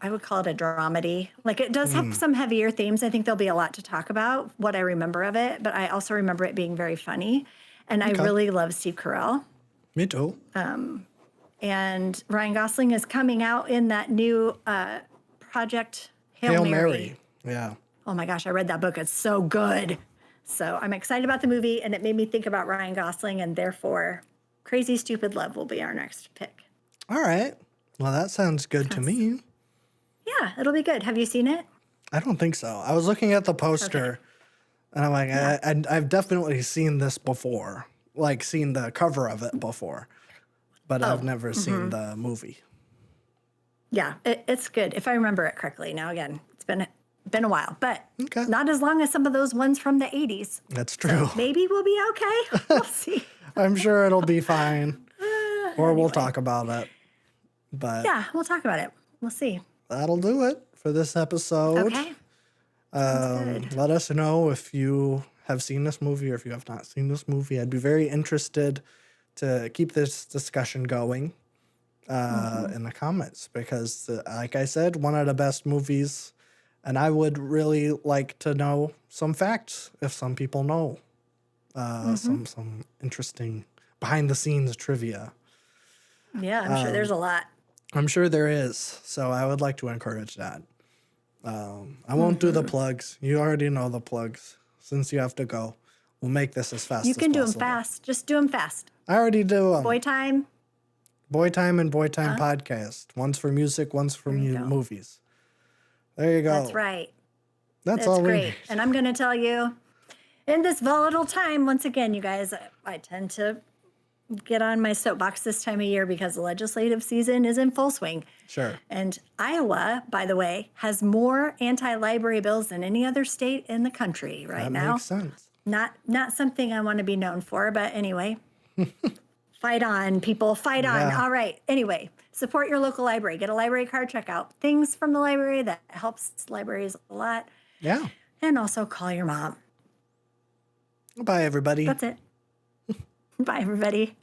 I would call it a dramedy. Like, it does have some heavier themes. I think there'll be a lot to talk about, what I remember of it, but I also remember it being very funny. And I really love Steve Carell. Me too. And Ryan Gosling is coming out in that new project Hail Mary. Yeah. Oh my gosh, I read that book. It's so good. So I'm excited about the movie, and it made me think about Ryan Gosling, and therefore Crazy Stupid Love will be our next pick. All right. Well, that sounds good to me. Yeah, it'll be good. Have you seen it? I don't think so. I was looking at the poster and I'm like, I've definitely seen this before, like seen the cover of it before, but I've never seen the movie. Yeah, it's good if I remember it correctly. Now again, it's been a while, but Okay. not as long as some of those ones from the 80s. That's true. Maybe we'll be okay. We'll see. I'm sure it'll be fine, or we'll talk about it. But Yeah, we'll talk about it. We'll see. that'll do it for this episode. Okay. Good. Let us know if you have seen this movie or if you have not seen this movie. I'd be very interested to keep this discussion going. in the comments because, like I said, one of the best movies. And I would really like to know some facts if some people know some interesting behind the scenes trivia. Yeah, I'm sure there's a lot. I'm sure there is. So I would like to encourage that. I won't do the plugs. You already know the plugs. Since you have to go, we'll make this as fast You as can do them possible. fast. Just do them fast. I already do them. Boy time. Boy Time and Boy Time podcast. One's for music, one's for movies. There you go. That's right. That's all we great. need. And I'm going to tell you, in this volatile time, once again, you guys, I tend to get on my soapbox this time of year because the legislative season is in full swing. Sure. And Iowa, by the way, has more anti-library bills than any other state in the country right now. That makes sense. Not something I want to be known for, but anyway. Fight on, people. Fight on. Yeah. All right. Anyway, support your local library. Get a library card, check out things from the library. That helps libraries a lot. Yeah. And also call your mom. Bye, everybody. That's it. Bye, everybody.